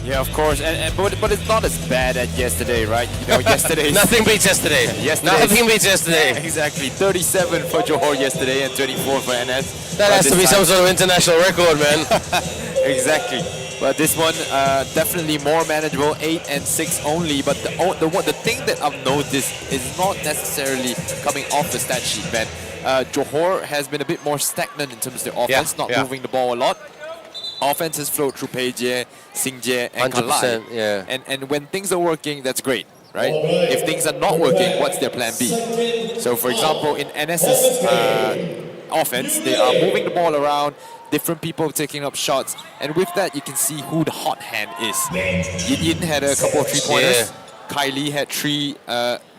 Yeah, of course, but it's not as bad as yesterday, right? You know, yesterday. Nothing beats yesterday. Nothing beats yesterday. Exactly, 37 for Johor yesterday and 24 for NS. That has to be some sort of international record, man. Exactly. But this one definitely more manageable, 8 and 6 only. But the thing that I've noticed is not necessarily coming off the stat sheet, man. Johor has been a bit more stagnant in terms of the offense, not moving the ball a lot. Offense has flowed through Pei Jie, Sing Jie, and Kalai. Yeah. And when things are working, that's great, right? If things are not working, what's their plan B? So, for example, in NS's offense, they are moving the ball around, different people taking up shots, and with that, you can see who the hot hand is. Yin Yin had a couple of three-pointers. Kylie had 3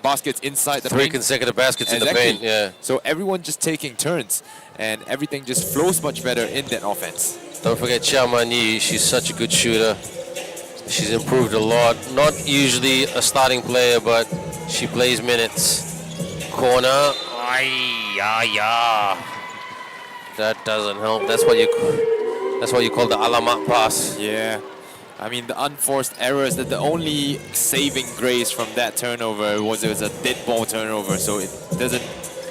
baskets inside the paint. 3 consecutive baskets in the paint, yeah. So everyone just taking turns, and everything just flows much better in that offense. Don't forget Chia Man Yi, she's such a good shooter. She's improved a lot. Not usually a starting player, but she plays minutes. Corner. That doesn't help. That's what you call the alamak pass. Yeah. I mean, the unforced errors, that the only saving grace from that turnover was it was a dead ball turnover, so it doesn't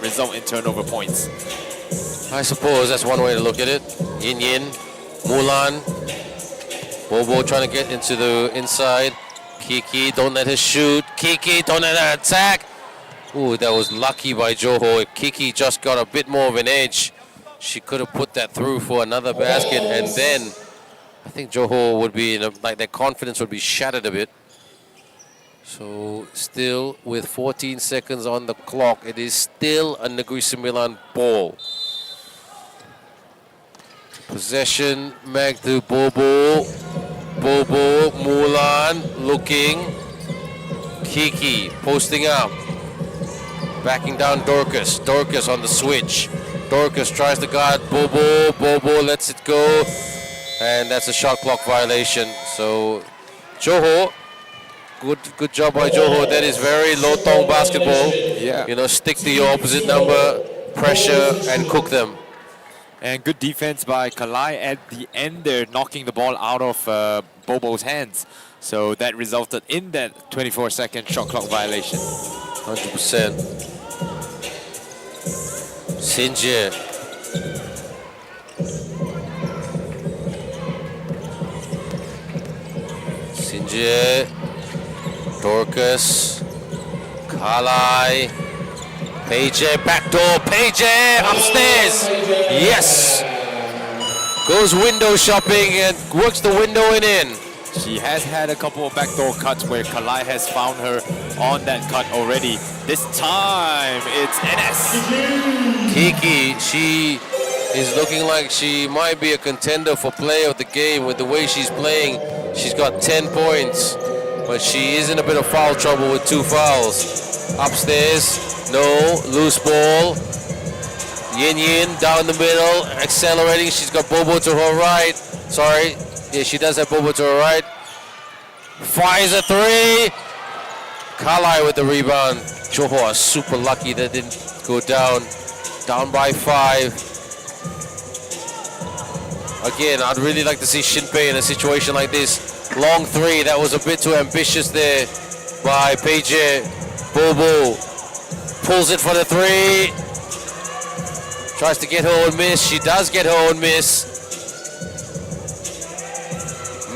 result in turnover points. I suppose that's one way to look at it. Yin Yin, Mulan, Bobo trying to get into the inside. Kiki, don't let her shoot. Kiki, don't let her attack. Ooh, that was lucky by Johor. If Kiki just got a bit more of an edge, she could have put that through for another basket, and then I think Johor would be like their confidence would be shattered a bit. So still with 14 seconds on the clock, it is still a Negri Sembilan ball. Possession, Magdu Bobo, Mulan looking, Kiki posting up, backing down Dorcas on the switch. Dorcas tries to guard Bobo lets it go, and that's a shot clock violation. So Johor, good job by Johor. That is very low tone basketball. Yeah. You know, stick to your opposite number, pressure, and cook them. And good defense by Kalai at the end there, knocking the ball out of Bobo's hands. So that resulted in that 24-second shot clock violation. 100%. Sinjie. Dorcas, Kalai, Pei-Jie, backdoor, Pei-Jie, upstairs, yes! Goes window shopping and works the window and in. She has had a couple of backdoor cuts where Kalai has found her on that cut already. This time, it's NS. Kiki, she is looking like she might be a contender for player of the game with the way she's playing. She's got 10 points, but she is in a bit of foul trouble with 2 fouls. Upstairs, no, loose ball. Yin Yin down the middle, accelerating. She's got Bobo to her right. Sorry, yeah, she does have Bobo to her right. Fires a 3. Kalai with the rebound. Johor super lucky that didn't go down. Down by 5. Again, I'd really like to see Shinpei in a situation like this. Long 3, that was a bit too ambitious there by Pei-Jie. Bobo pulls it for the 3. Tries to get her own miss. She does get her own miss.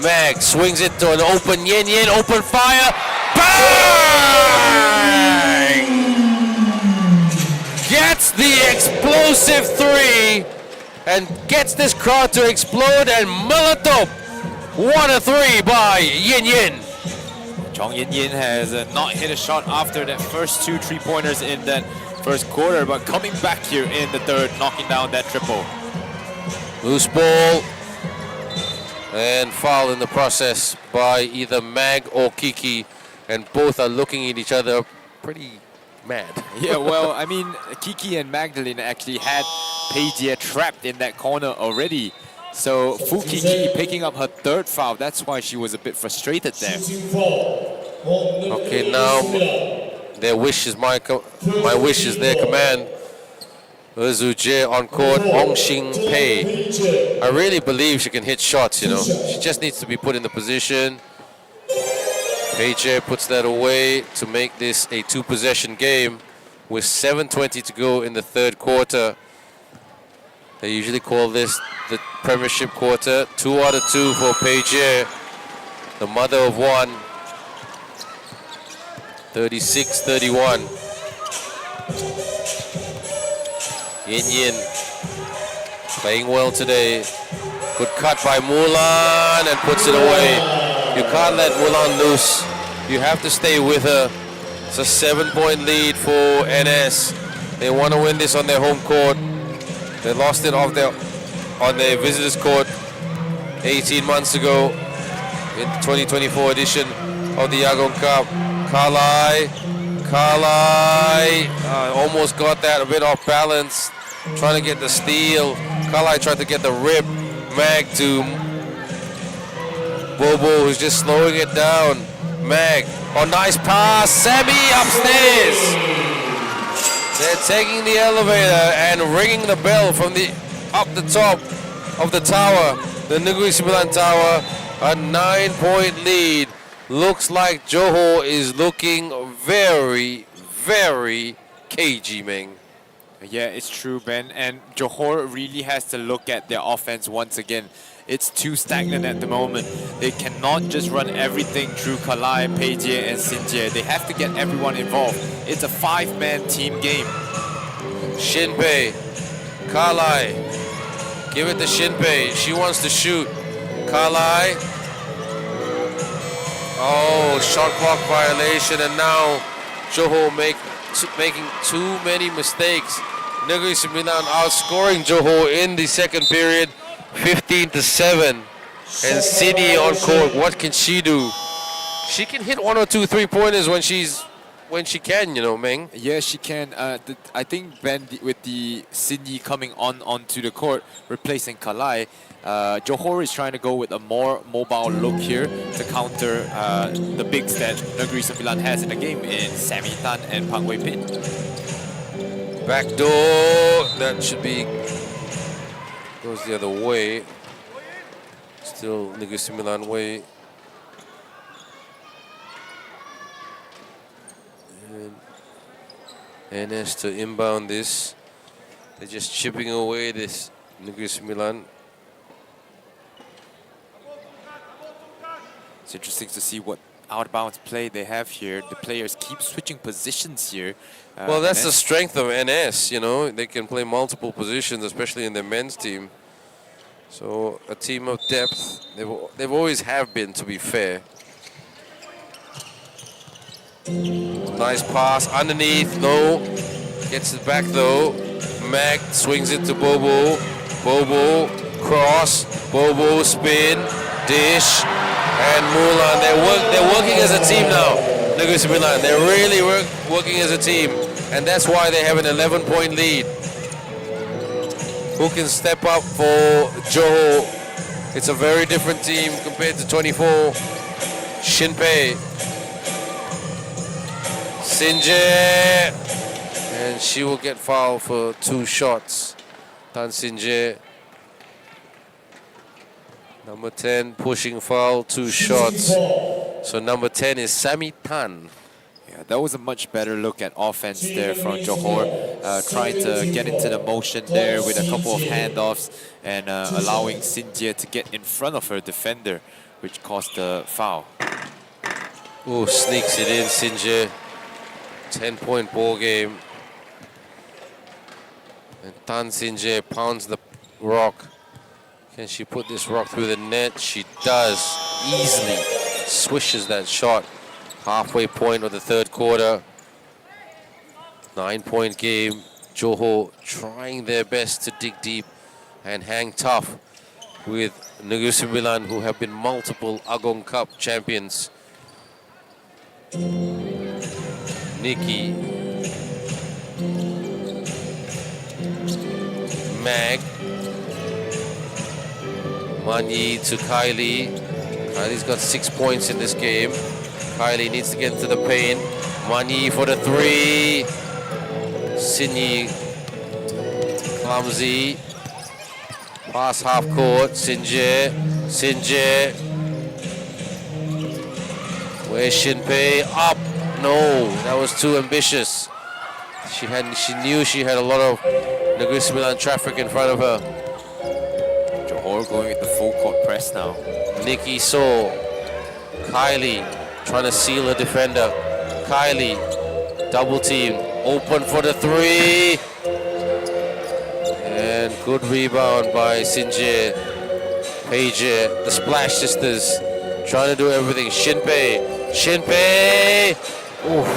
Mag swings it to an open Yin Yin, open fire. Bang! Gets the explosive 3 and gets this crowd to explode, and Molotov. What a 3 by Yin Yin. Chong Yin Yin has not hit a shot after that first 2 3-pointers in that first quarter, but coming back here in the third, knocking down that triple. Loose ball. And foul in the process by either Mag or Kiki, and both are looking at each other pretty mad. Yeah, well, I mean, Kiki and Magdalene actually had Pei-Jie trapped in that corner already. So Fu Kiki picking up her 3rd foul, that's why she was a bit frustrated there. Okay, now their wish is my wish is their command. Zhu Jie on court, Ong Xing Pei. I really believe she can hit shots, you know. She just needs to be put in the position. Page puts that away to make this a 2-possession game with 7:20 to go in the third quarter. They usually call this the Premiership quarter. 2 out of 2 for Page, the mother of one. 36-31. Yin playing well today. Good cut by Mulan and puts it away. You can't let Mulan loose. You have to stay with her. It's a 7-point lead for NS. They want to win this on their home court. They lost it on their visitors court 18 months ago in the 2024 edition of the Agong Cup. Kalai almost got that a bit off balance, trying to get the steal. Kalai tried to get the rip. Mag to Bobo, who's just slowing it down. Mag, nice pass. Sammy upstairs. They're taking the elevator and ringing the bell from up the top of the tower, the Negri Sembilan tower. A 9-point lead. Looks like Johor is looking very, very cagey, Meng. Yeah, it's true, Ben. And Johor really has to look at their offense once again. It's too stagnant at the moment. They cannot just run everything through Kalai, Peijie, and Sinjie. They have to get everyone involved. It's a 5-man team game. Shinpei, Kalai, give it to Shinpei. She wants to shoot. Kalai. Oh, shot clock violation, and now Johor making too many mistakes. Negri Sembilan outscoring Johor in the second period, 15-7. And Sydney on court, what can she do? She can hit 1 or 2 3-pointers when she can, you know, Meng. Yeah, she can. I think, Ben, with the Sydney coming onto the court, replacing Kalai, Johor is trying to go with a more mobile look here to counter the bigs that Negri Sembilan has in the game in Sammy Tan and Pang Wei Pin. Back door, that should be, goes the other way. Still Negri Sembilan way. And NS to inbound this. They're just chipping away this Negri Sembilan. It's interesting to see what out-of-bounds play they have here. The players keep switching positions here. Well, that's the strength of NS, you know. They can play multiple positions, especially in their men's team. So a team of depth, they've always have been, to be fair. Nice pass underneath, no. Gets it back though. Mag swings it to Bobo. Bobo, cross. Bobo, spin, dish. And Mulan, they're working as a team now. Negri Sembilan, they're really working as a team. And that's why they have an 11-point lead. Who can step up for Johor? It's a very different team compared to 24. Shinpei. Sinjie. And she will get fouled for 2 shots. Tan Sinjie. Number 10 pushing foul, 2 shots. So number 10 is Sammy Tan. Yeah, that was a much better look at offense there from Johor. Trying to get into the motion there with a couple of handoffs and allowing Sinjie to get in front of her defender, which caused the foul. Oh, sneaks it in, Sinjie. 10-point ball game. And Tan Sinjie pounds the rock. Can she put this rock through the net? She does. Easily swishes that shot. Halfway point of the third quarter. 9-point game. Johor trying their best to dig deep and hang tough with Negeri Sembilan, who have been multiple Agong Cup champions. Nikki. Mag. Manyi to Kylie. Kylie's got 6 points in this game. Kylie needs to get into the paint. Manyi for the 3. Sinyi clumsy. Pass half court. Sinjie. Where's Shinpei? Up. No, that was too ambitious. She knew she had a lot of Negri Sembilan traffic in front of her. Johor going with the full court press now. Nikki saw Kylie trying to seal a defender. Kylie, double team, open for the three. And good rebound by Sinje. Paige, the Splash Sisters, trying to do everything. Shinpei. Oof.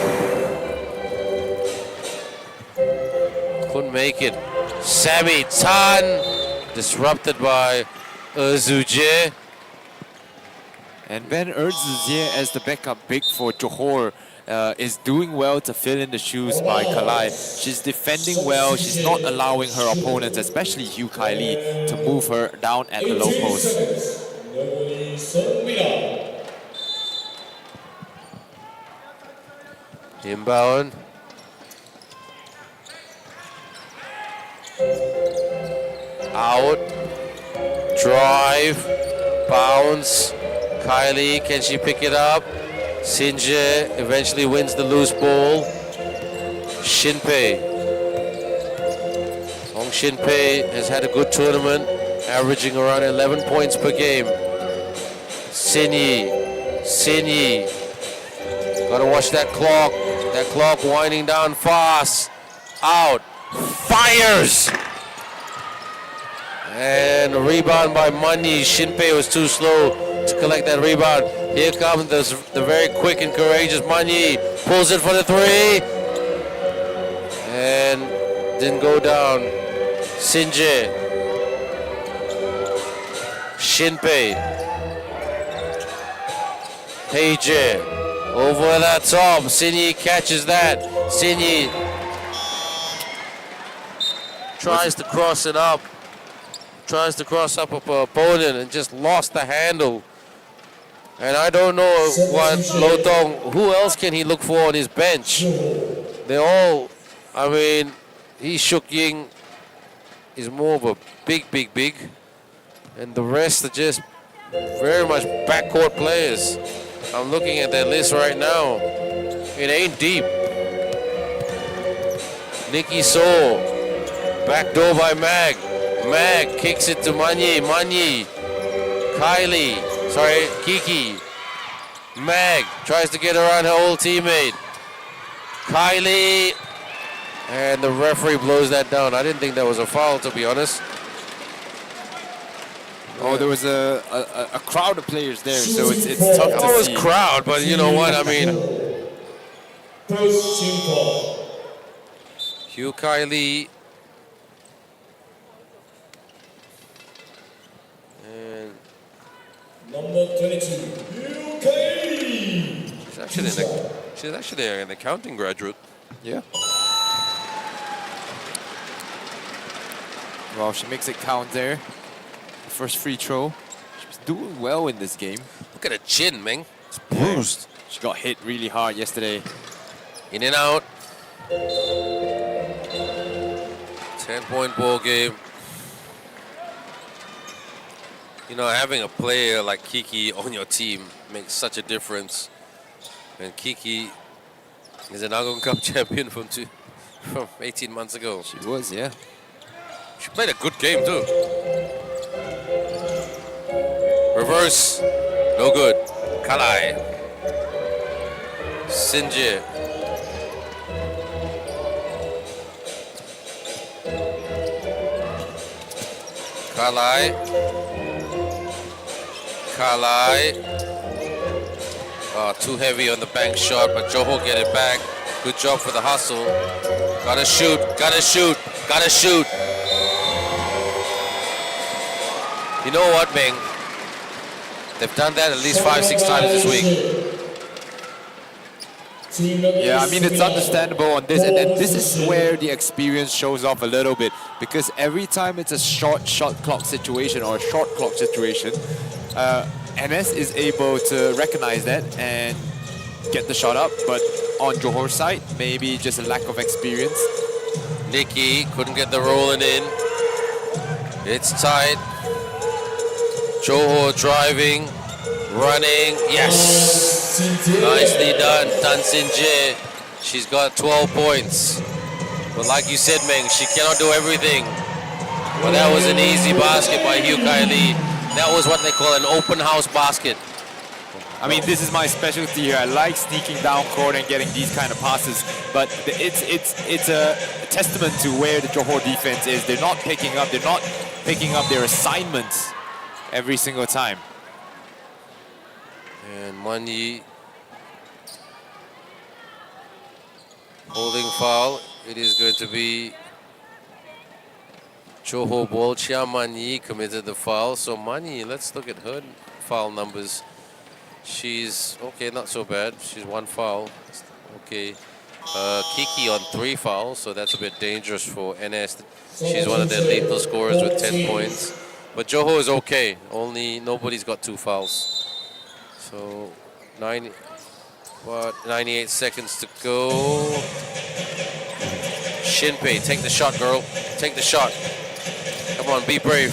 Couldn't make it. Sammy Tan, disrupted by Zuje. And Ben Erzuzie as the backup big for Johor is doing well to fill in the shoes by Kalai. She's defending well. She's not allowing her opponents, especially Hugh Kylie, to move her down at the low post. Inbound. Out. Drive. Bounce. Kylie, can she pick it up? Sinje eventually wins the loose ball. Shinpei. Hong Shinpei has had a good tournament, averaging around 11 points per game. Sinyi. Gotta watch that clock. That clock winding down fast. Out. Fires! And a rebound by Mani. Shinpei was too slow to collect that rebound. Here comes the very quick and courageous Mani. Pulls it for the three. And didn't go down. Sinje. Shinpei. Paige. Over the top. Sinyi catches that. Sinyi tries to cross it up. Tries to cross up her opponent and just lost the handle. And I don't know what Lotong, who else can he look for on his bench? They all, I mean, Shuk Ying is more of a big. And the rest are just very much backcourt players. I'm looking at that list right now. It ain't deep. Nikki So, backdoor by Mag. Mag kicks it to Mani. Kiki. Mag tries to get around her old teammate. Kylie. And the referee blows that down. I didn't think that was a foul, to be honest. Oh, there was a crowd of players there, so it's tough to see. It was crowd, but you know what? I mean, Hugh Kylie. And number 22, UK. She's actually an accounting graduate. Yeah. Well, she makes it count there. First free throw. She's doing well in this game. Look at her chin, man. It's bruised. She got hit really hard yesterday. In and out. 10-point ball game. You know, having a player like Kiki on your team makes such a difference. And Kiki is an Agong Cup champion from 18 months ago. She was, yeah. She played a good game too. Reverse, no good. Kalai. Sinje. Kalai. Too heavy on the bank shot, but Johor get it back. Good job for the hustle. Gotta shoot. You know what, Ming? They've done that at least 5-6 times this week. Yeah, I mean, it's understandable on this, and this is where the experience shows off a little bit, because every time it's a short clock situation or a short clock situation, NS is able to recognize that and get the shot up, but on Johor's side, maybe just a lack of experience. Nikki couldn't get the rolling in. It's tight. Johor driving, running, yes! Nicely done, Tan Sin Jae. She's got 12 points. But like you said, Meng, she cannot do everything. Well, that was an easy basket by Hugh Kai Lee. That was what they call an open house basket. I mean, this is my specialty here. I like sneaking down court and getting these kind of passes, but it's a testament to where the Johor defense is. They're not picking up their assignments every single time. And Manyi holding foul. It is going to be Johor ball. Chia Manyi committed the foul. So Manyi, let's look at her foul numbers. She's okay, not so bad. She's 1 foul. Okay. Kiki on 3 fouls, so that's a bit dangerous for NS. She's one of their lethal scorers with 10 points. But Johor is okay. Only nobody's got 2 fouls. So 98 seconds to go. Shinpei, take the shot, girl. Take the shot. Come on, be brave.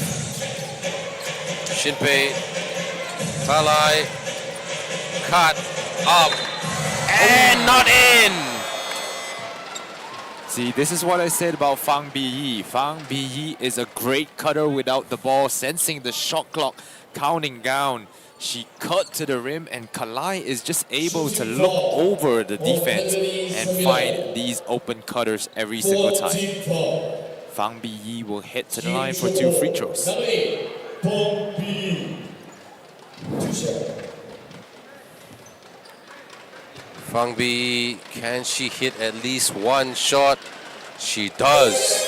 Shinpei, Talai, cut up, and not in. See, this is what I said about Fang Biyi. Fang Biyi is a great cutter without the ball, sensing the shot clock counting down. She cut to the rim, and Kalai is just able to look over the defense and find these open cutters every single time. Fang Biyi will head to the line for 2 free throws. Fang Bi, can she hit at least 1 shot? She does.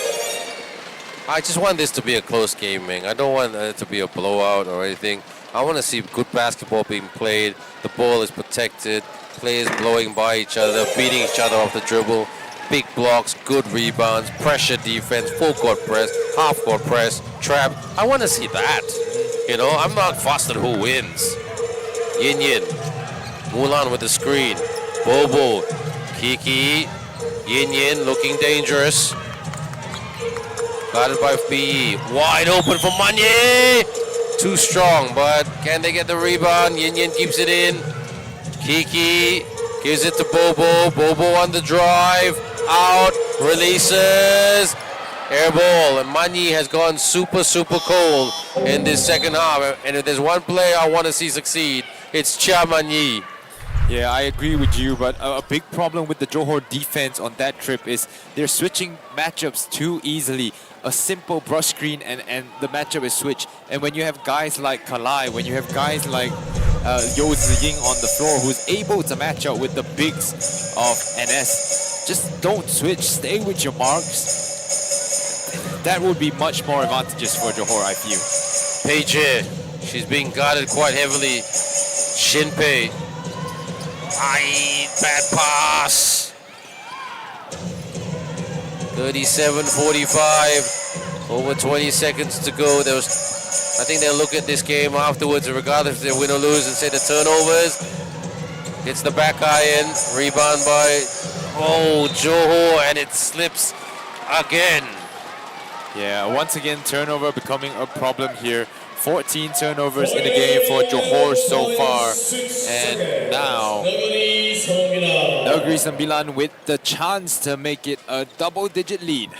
I just want this to be a close game, man. I don't want it to be a blowout or anything. I want to see good basketball being played. The ball is protected. Players blowing by each other, beating each other off the dribble. Big blocks, good rebounds, pressure defense, full court press, half court press, trap. I want to see that. You know, I'm not fussed on who wins. Yin Yin, Mulan with the screen. Bobo, Kiki, Yin Yin looking dangerous. Guarded by BE. Wide open for Manye. Too strong, but can they get the rebound? Yin Yin keeps it in. Kiki gives it to Bobo. Bobo on the drive. Out. Releases. Air ball. And Manye has gone super, super cold in this second half. And if there's one player I want to see succeed, it's Chia Manye. Yeah, I agree with you, but a big problem with the Johor defense on that trip is they're switching matchups too easily. A simple brush screen and the matchup is switched. And when you have guys like Kalai, when you have guys like Yo Ziying on the floor who's able to match up with the bigs of NS, just don't switch, stay with your marks. That would be much more advantageous for Johor, I feel. Peije, she's being guarded quite heavily. Shinpei. Aye, bad pass. 37-45. Over 20 seconds to go. I think they'll look at this game afterwards, regardless if they win or lose, and say the turnovers. It's the back iron. Rebound by Johor, and it slips again. Yeah, once again, turnover becoming a problem here. 14 turnovers in the game for Johor so far. And now, Negri Sembilan with the chance to make it a double-digit lead.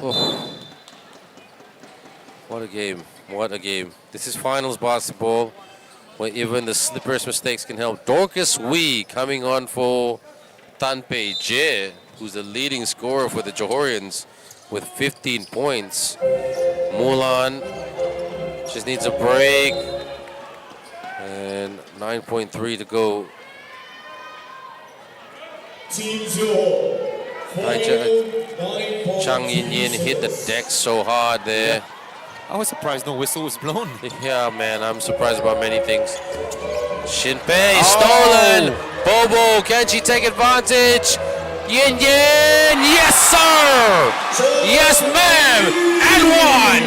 Oh. What a game. What a game. This is finals basketball, where even the slipper's mistakes can help. Dorcas Wee coming on for Tan Peije, who's the leading scorer for the Johorians, with 15 points. Mulan just needs a break. And 9.3 to go. Chang Yin Yin hit the deck so hard there. Yeah. I was surprised no whistle was blown. Yeah, man, I'm surprised about many things. Shinpei, stolen! Bobo, can she take advantage? Yin Yin, yes sir! Yes ma'am, and one!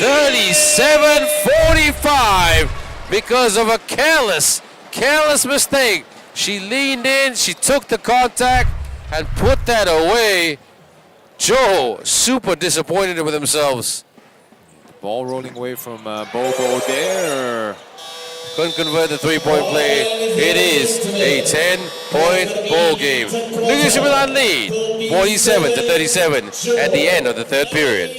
37-45 because of a careless mistake. She leaned in, she took the contact and put that away. Joe, super disappointed with themselves. Ball rolling away from Bobo there. Couldn't convert the three-point play. It is a 10-point ball game. Negri Sembilan lead 47-37 at the end of the third period.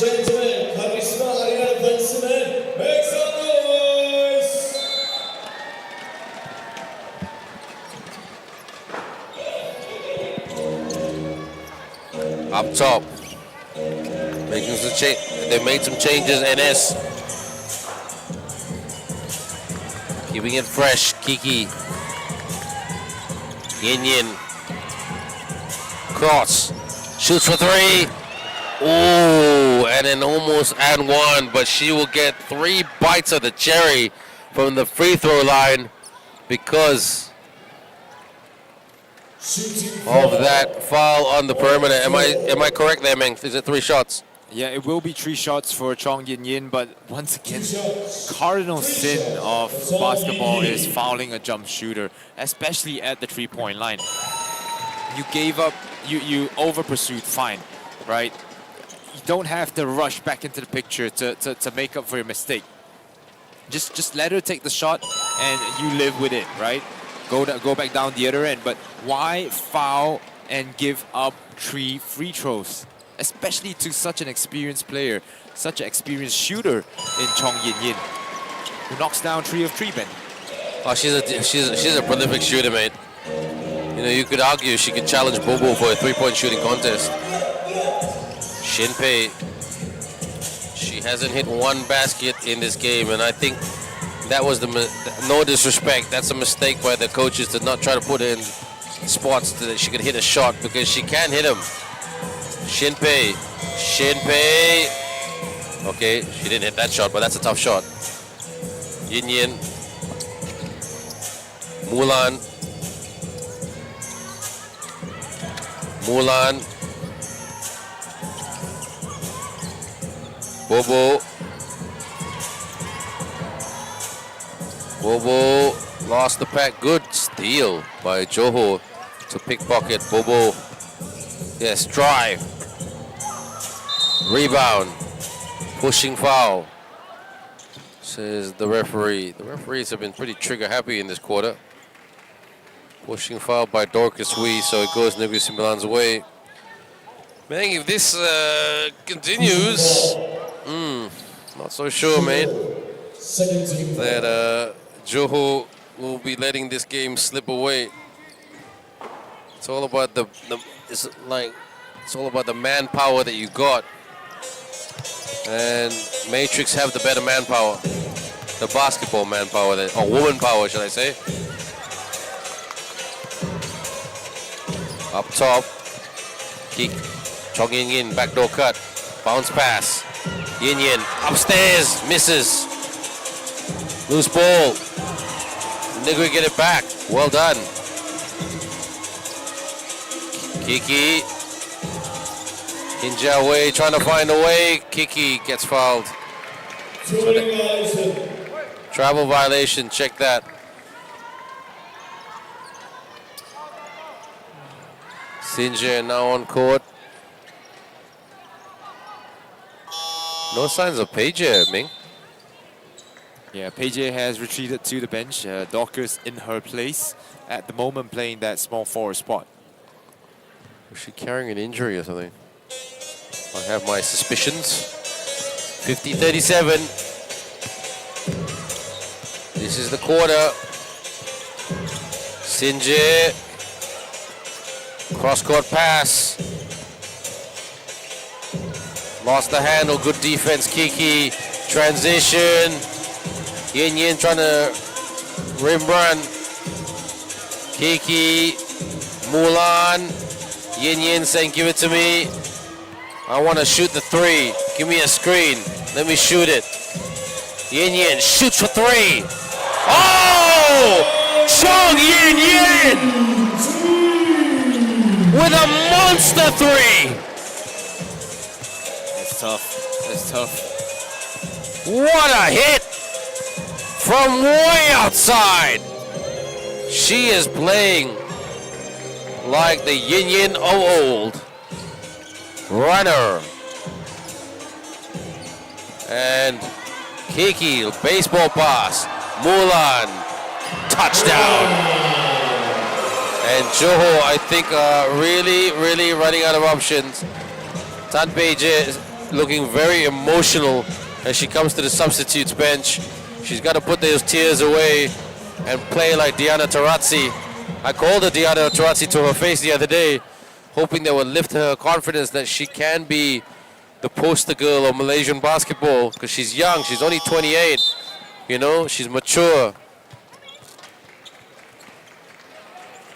Gentlemen, karisma arena konsumen, make some noise! Up top, making some they made some changes. NS keeping it fresh. Kiki, Yin cross, shoots for three. Oh, and then almost and one, but she will get 3 bites of the cherry from the free throw line because of that foul on the perimeter. Am I correct there, Meng? Is it 3 shots? Yeah, it will be 3 shots for Chong Yin, but once again, cardinal sin of basketball is fouling a jump shooter, especially at the 3-point line. You gave up, you over pursued, fine, right? You don't have to rush back into the picture to make up for your mistake. Just let her take the shot and you live with it, right? Go back down the other end. But why foul and give up 3 free throws? Especially to such an experienced player, such an experienced shooter in Chong Yin, who knocks down 3 of 3, Ben. Oh, she's a prolific shooter, mate. You know, you could argue she could challenge Bobo for a 3-point shooting contest. Shinpei, she hasn't hit 1 basket in this game, and I think that was no disrespect, that's a mistake by the coaches to not try to put her in spots that she could hit a shot, because she can hit them. Shinpei. Okay, she didn't hit that shot, but that's a tough shot. Yin. Mulan. Bobo lost the pack. Good steal by Johor to pickpocket Bobo. Yes, drive. Rebound. Pushing foul, says the referee. The referees have been pretty trigger happy in this quarter. Pushing foul by Dorcas Wee, so it goes Negri Sembilan's way. Man, if this continues, not so sure, mate, that Johor will be letting this game slip away. It's all about it's all about the manpower that you got. And Matrix have the better manpower. The basketball manpower, or woman power, should I say. Up top, kick, Chong Yin Yin, backdoor cut, bounce pass. Yin Yin, upstairs, misses. Loose ball. Negri get it back. Well done. Kiki. Hinja away, trying to find a way. Kiki gets fouled. Travel violation, check that. Sinja now on court. No signs of Paige, Ming. Yeah, Paige has retreated to the bench. Dorcas in her place at the moment playing that small forward spot. Was she carrying an injury or something? I have my suspicions. 50-37. This is the quarter. Sinje. Cross-court pass. Lost the handle. Good defense, Kiki. Transition. Yin Yin trying to rim run. Kiki. Mulan. Yin Yin saying, give it to me. I want to shoot the three. Give me a screen. Let me shoot it. Yin Yin shoots for three. Oh! Chong Yin Yin! With a monster three! That's tough. That's tough. What a hit! From way outside! She is playing like the Yin Yin of old. Runner. And Kiki, baseball pass. Mulan, touchdown. And Johor, I think, really running out of options. Tan Peije is looking very emotional as she comes to the substitutes bench. She's got to put those tears away and play like Diana Taurasi. I called her Diana Taurasi to her face the other day, hoping that would lift her confidence that she can be the poster girl of Malaysian basketball, because she's young, she's only 28, you know, she's mature.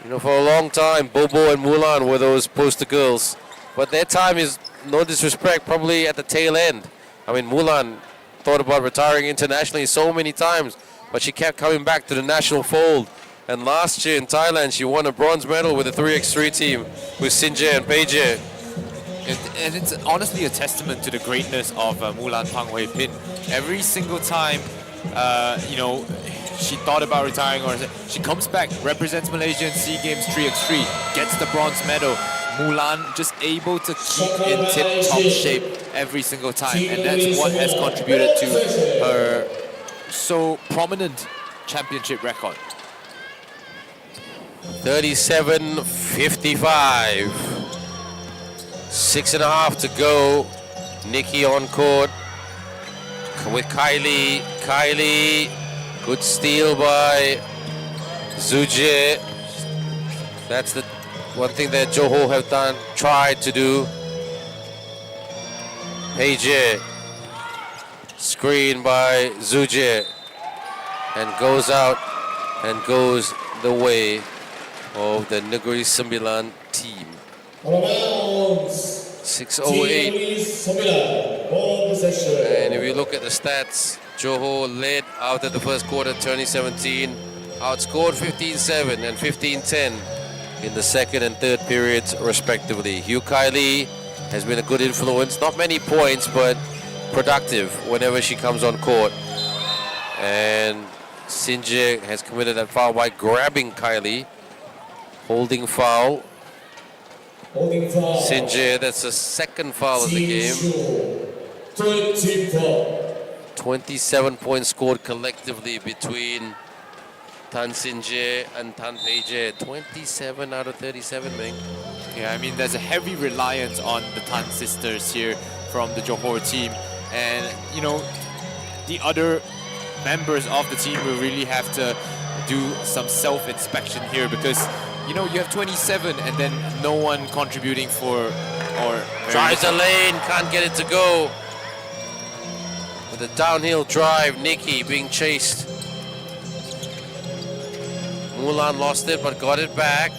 You know, for a long time, Bobo and Mulan were those poster girls, but their time is, no disrespect, probably at the tail end. I mean, Mulan thought about retiring internationally so many times, but she kept coming back to the national fold. And last year in Thailand, she won a bronze medal with the 3x3 team with Sinje and Peije. And it's honestly a testament to the greatness of Mulan Pang Hui Pin. Every single time, you know, she thought about retiring, or she comes back, represents Malaysia in SEA Games 3x3, gets the bronze medal. Mulan just able to keep in tip-top shape every single time, and that's what has contributed to her so prominent championship record. 37-55. 6.5 to go. Nikki on court with Kylie. Kylie, good steal by Zuje. That's the one thing that Johor have tried to do. Peije, screen by Zuje, and goes out and goes the way of the Negri Sembilan team. 6:08. And if you look at the stats, Johor led after the first quarter 2017, outscored 15-7 and 15-10 in the second and third periods respectively. Hugh Kylie has been a good influence, not many points, but productive whenever she comes on court. And Sinje has committed that foul by grabbing Kylie. Holding foul. Sinje, that's the second foul of the game. 27 points scored collectively between Tan Sinje and Tan Peije. 27 out of 37, Ming. Yeah, I mean, there's a heavy reliance on the Tan sisters here from the Johor team. And, you know, the other members of the team will really have to do some self-inspection here, because you know you have 27 and then no one contributing for or Tries the lane, can't get it to go. With a downhill drive, Nikki being chased. Mulan lost it but got it back.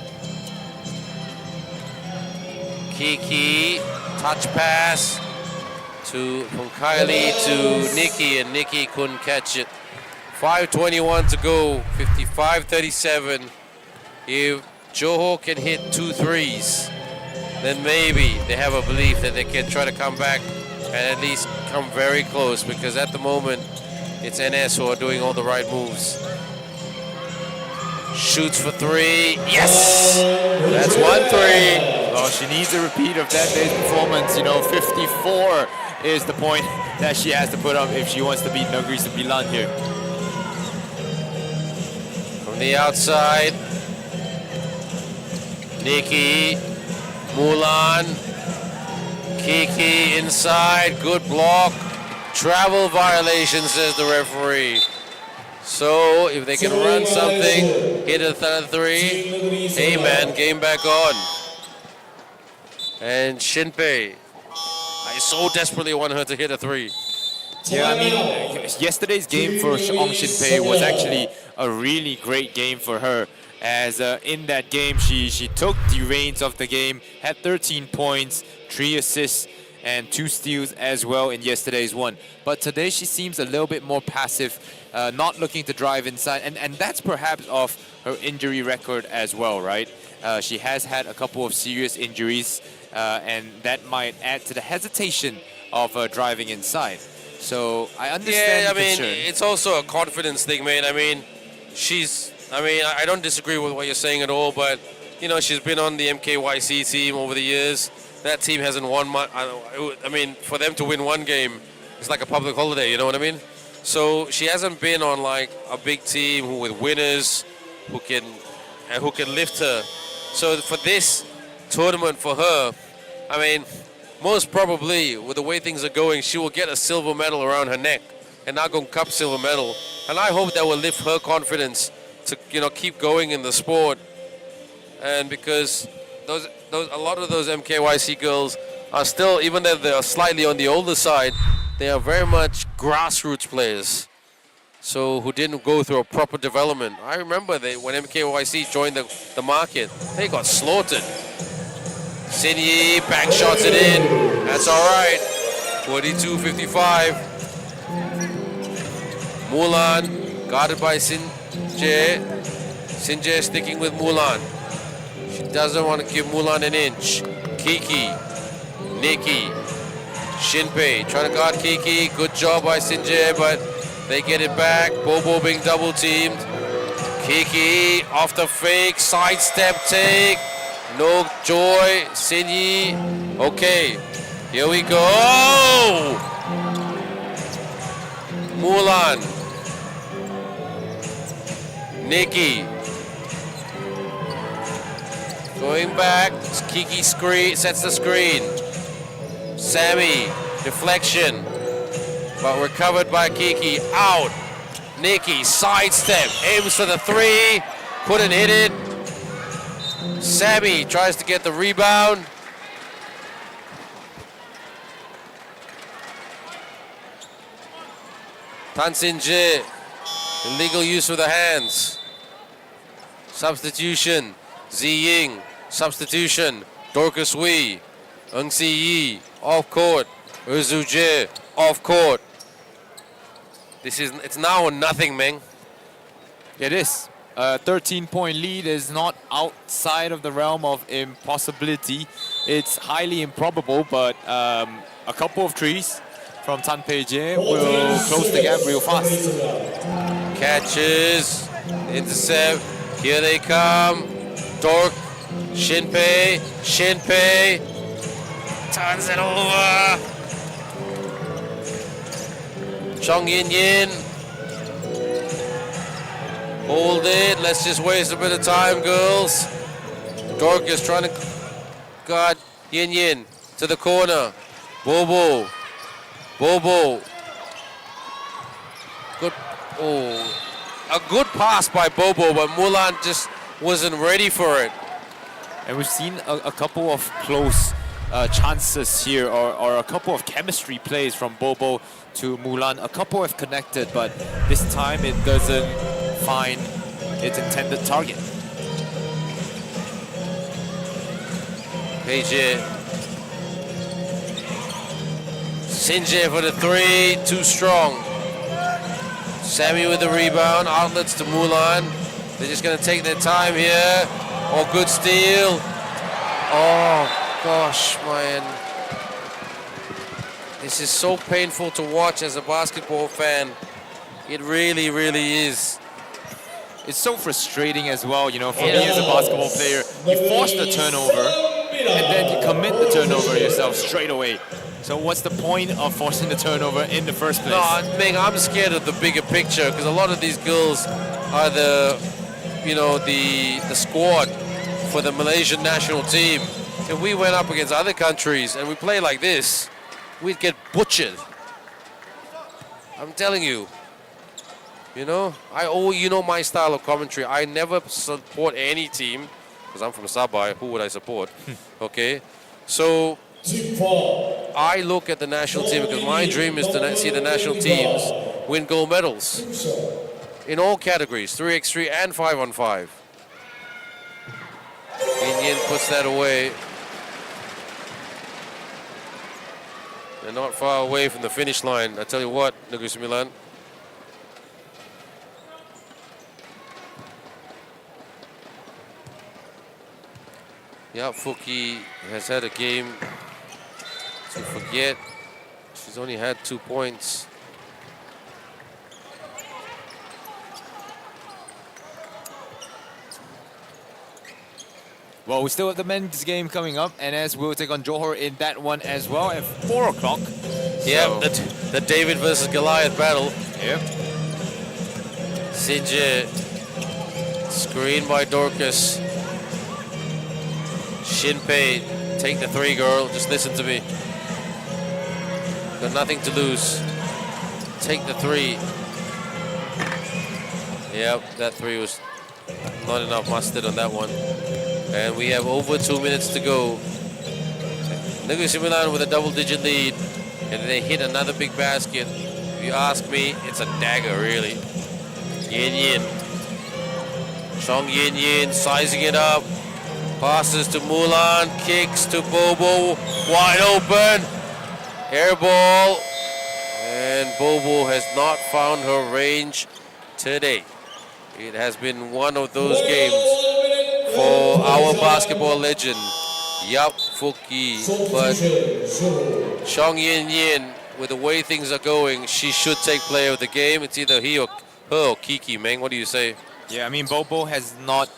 Kiki, touch pass from Kylie to Nikki, and Nikki couldn't catch it. 5:21 to go, 55-37. If Johor can hit 2 threes, then maybe they have a belief that they can try to come back and at least come very close, because at the moment it's NS who are doing all the right moves. Shoots for 3. Yes! That's 1 3. Well, she needs a repeat of that day's performance. You know, 54 is the point that she has to put up if she wants to beat Negri Sembilan here. From the outside, Nikki, Mulan, Kiki inside, good block. Travel violation, says the referee. So if they can run something, hit a third 3, hey man, game back on. And Shinpei, I so desperately want her to hit a 3. Yeah, I mean, yesterday's game for Ong Shinpei was actually a really great game for her. As in that game, she took the reins of the game, had 13 points, 3 assists, and 2 steals as well in yesterday's one. But today she seems a little bit more passive, not looking to drive inside, and that's perhaps off her injury record as well, right? She has had a couple of serious injuries, and that might add to the hesitation of driving inside. So I understand the concern. It's also a confidence thing, man. I mean, I don't disagree with what you're saying at all, but you know, she's been on the MKYC team over the years. That team hasn't won much. I mean, for them to win 1 game, it's like a public holiday, you know what I mean? So she hasn't been on like a big team with winners who can lift her. So for this tournament for her, I mean, most probably with the way things are going, she will get a silver medal around her neck, an Agong Cup silver medal, and I hope that will lift her confidence to, you know, keep going in the sport. And because a lot of those MKYC girls are still, even though they are slightly on the older side, they are very much grassroots players, so who didn't go through a proper development. I remember when MKYC joined the market, they got slaughtered. Sinyi back shots it in. That's all right. 42-55. Mulan guarded by Sinje. Sinje sticking with Mulan. She doesn't want to give Mulan an inch. Kiki, Nikki, Shinpei trying to guard Kiki. Good job by Sinje, but they get it back. Bobo being double teamed. Kiki off the fake, sidestep take. No joy. Sinyi. Okay, here we go. Mulan. Nikki. Going back, Kiki screen, sets the screen. Sammy, deflection, but recovered by Kiki, out. Nikki, sidestep, aims for the 3, couldn't hit it. Sammy tries to get the rebound. Tan Sin-je, illegal use of the hands. Substitution. Ziying, substitution. Dorcas Wee, Ng Si Yi, off court. Uzuje, off court. It's now or nothing, Meng. It is. A 13-point lead is not outside of the realm of impossibility. It's highly improbable, but a couple of threes from Tan Pei-je will close the gap real fast. Catches, intercept, here they come. Dork, Shinpei, turns it over. Chong Yin Yin, hold it, let's just waste a bit of time, girls. Dork is trying to guard Yin Yin to the corner. Bobo, good, a good pass by Bobo, but Mulan just wasn't ready for it. And we've seen a couple of close chances here, or a couple of chemistry plays from Bobo to Mulan. A couple have connected, but this time it doesn't find its intended target. Peije. Sinje for the three, too strong. Sammy with the rebound, outlets to Mulan. They're just gonna take their time here. Oh, good steal. Oh, gosh, man. This is so painful to watch as a basketball fan. It really, really is. It's so frustrating as well, you know, for me as a basketball player. You force the turnover, and then you commit the turnover yourself straight away. So what's the point of forcing the turnover in the first place? No, Ming, I'm scared of the bigger picture because a lot of these girls are the, you know, the squad for the Malaysian national team. If we went up against other countries and we play like this, we'd get butchered. I'm telling you. You know, you know my style of commentary. I never support any team because I'm from Sabah. Who would I support? Okay, so I look at the national team because my dream is to see the national teams win gold medals in all categories, 3x3 and 5-on-5. Yin puts that away. They're not far away from the finish line. I tell you what, Negri Sembilan. Yeah, Fuki has had a game to forget. She's only had 2 points. Well, we still have the men's game coming up, and as we'll take on Johor in that one as well at 4 o'clock. Yeah, the David versus Goliath battle. Yep. Sinje, screen by Dorcas. Shinpei, take the three, girl. Just listen to me. Got nothing to lose. Take the three. Yep, that three was not enough mustard on that one. And we have over 2 minutes to go. Negri Sembilan with a double-digit lead. And they hit another big basket. If you ask me, it's a dagger, really. Yin. Chong Yin sizing it up. Passes to Mulan, kicks to Bobo, wide open. Air ball. And Bobo has not found her range today. It has been one of those games for our basketball legend, Yap Fuki. But Chong Yin, with the way things are going, she should take player of the game. It's either her or Kiki, Meng. What do you say? Yeah, I mean, Bobo has not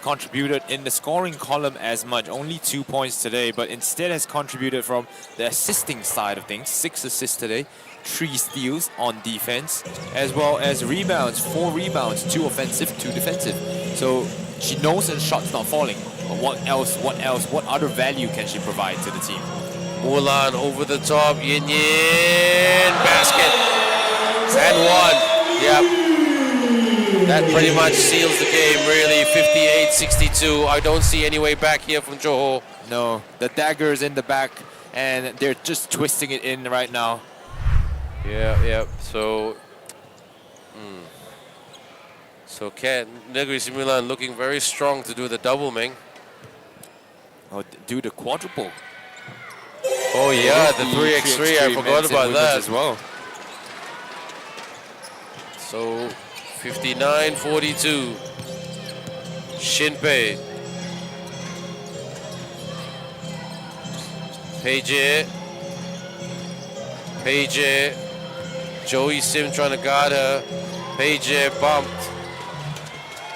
contributed in the scoring column as much, only 2 points today, but instead has contributed from the assisting side of things. 6 assists today, 3 steals on defense, as well as rebounds, 4 rebounds, 2 offensive, 2 defensive. So she knows that the shot's not falling. But what other value can she provide to the team? Mulan over the top, Yin, basket, and one. Yep. That pretty much seals the game, really. 58-62. I don't see any way back here from Johor. No, the dagger's in the back, and they're just twisting it in right now. Yeah. So Negri Sembilan looking very strong to do the double, Meng. Oh, do the quadruple. Oh yeah, the 3x3. I forgot about that as well. So 59-42. Shinpei. Peije. Joey Sim trying to guard her. Peije bumped.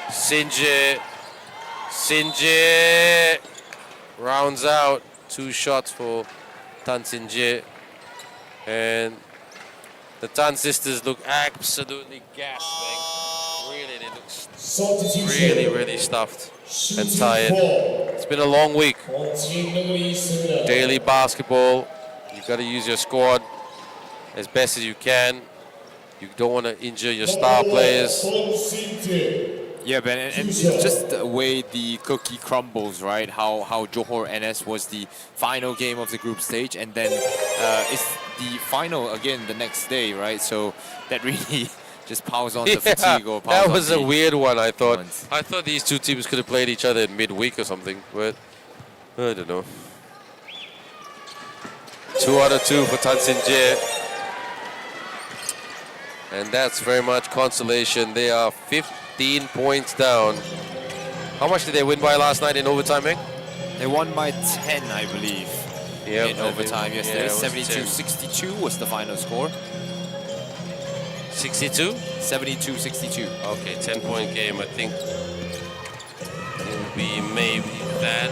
Sinje rounds out. 2 shots for Tan Sinje. And the Tan sisters look absolutely gasping. Really, they look really stuffed and tired. It's been a long week. Daily basketball. You've got to use your squad as best as you can. You don't want to injure your star players. Yeah, Ben, and it's just the way the cookie crumbles, right? How Johor NS was the final game of the group stage, and then it's the final again the next day, right? So that really just piles on the fatigue. Or piles that on was a the weird one. I thought. moments. I thought these two teams could have played each other in midweek or something, but I don't know. 2 out of 2 for Tan Sin Jie. And that's very much consolation. They are 15 points down. How much did they win by last night in overtime, Meng? They won by 10, I believe, in overtime yesterday. 72-62 was the final score. 62? 72-62. Okay, 10-point game. I think it will be maybe that.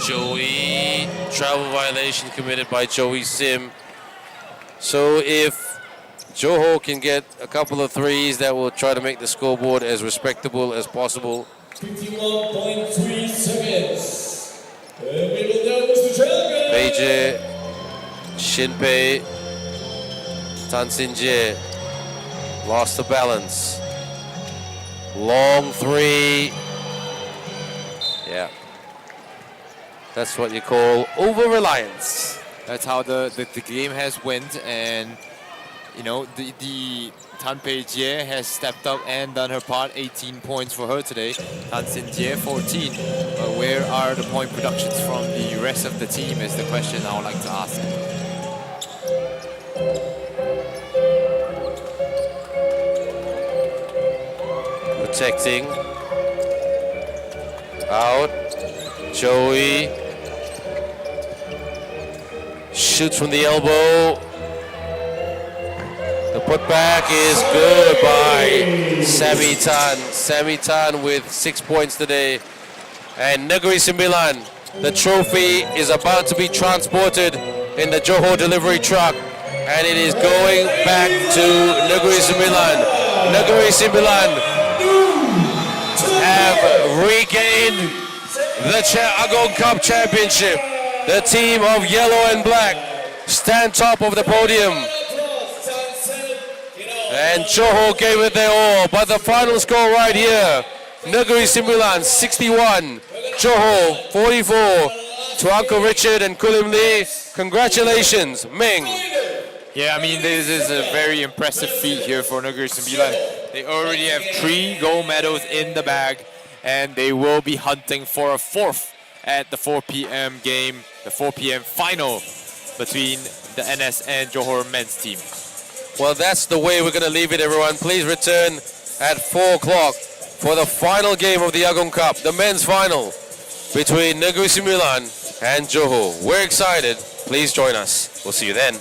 Joey, travel violation committed by Joey Sim. So if Johor can get a couple of threes, that will try to make the scoreboard as respectable as possible. 51.3 seconds. And we will go Mr. Champion. Beije, Shinpei, Tan Sin Jie lost the balance. Long three. Yeah. That's what you call over-reliance. That's how the game has went, and you know the Tan Pei Jie has stepped up and done her part. 18 points for her today. Tan Sin Jie 14. But where are the point productions from the rest of the team is the question I would like to ask. Protecting. Out. Joey. Shoots from the elbow. The putback is good by Sammy Tan. Sammy Tan with 6 points today. And Negri Sembilan, the trophy is about to be transported in the Johor delivery truck. And it is going back to Negri Sembilan. Negri Sembilan have regained the Agong Cup Championship. The team of yellow and black stand top of the podium. And Johor gave it their all. But the final score right here, Negri Sembilan 61, Johor 44. To Uncle Richard and Kulim Lee, congratulations, Meng. Yeah, I mean, this is a very impressive feat here for Negri Sembilan. They already have 3 gold medals in the bag, and they will be hunting for a 4th at the 4 p.m. game, the 4 p.m. final between the NS and Johor men's team. Well, that's the way we're going to leave it, everyone. Please return at 4 o'clock for the final game of the Agong Cup, the men's final between Negri Sembilan and Johor. We're excited. Please join us. We'll see you then.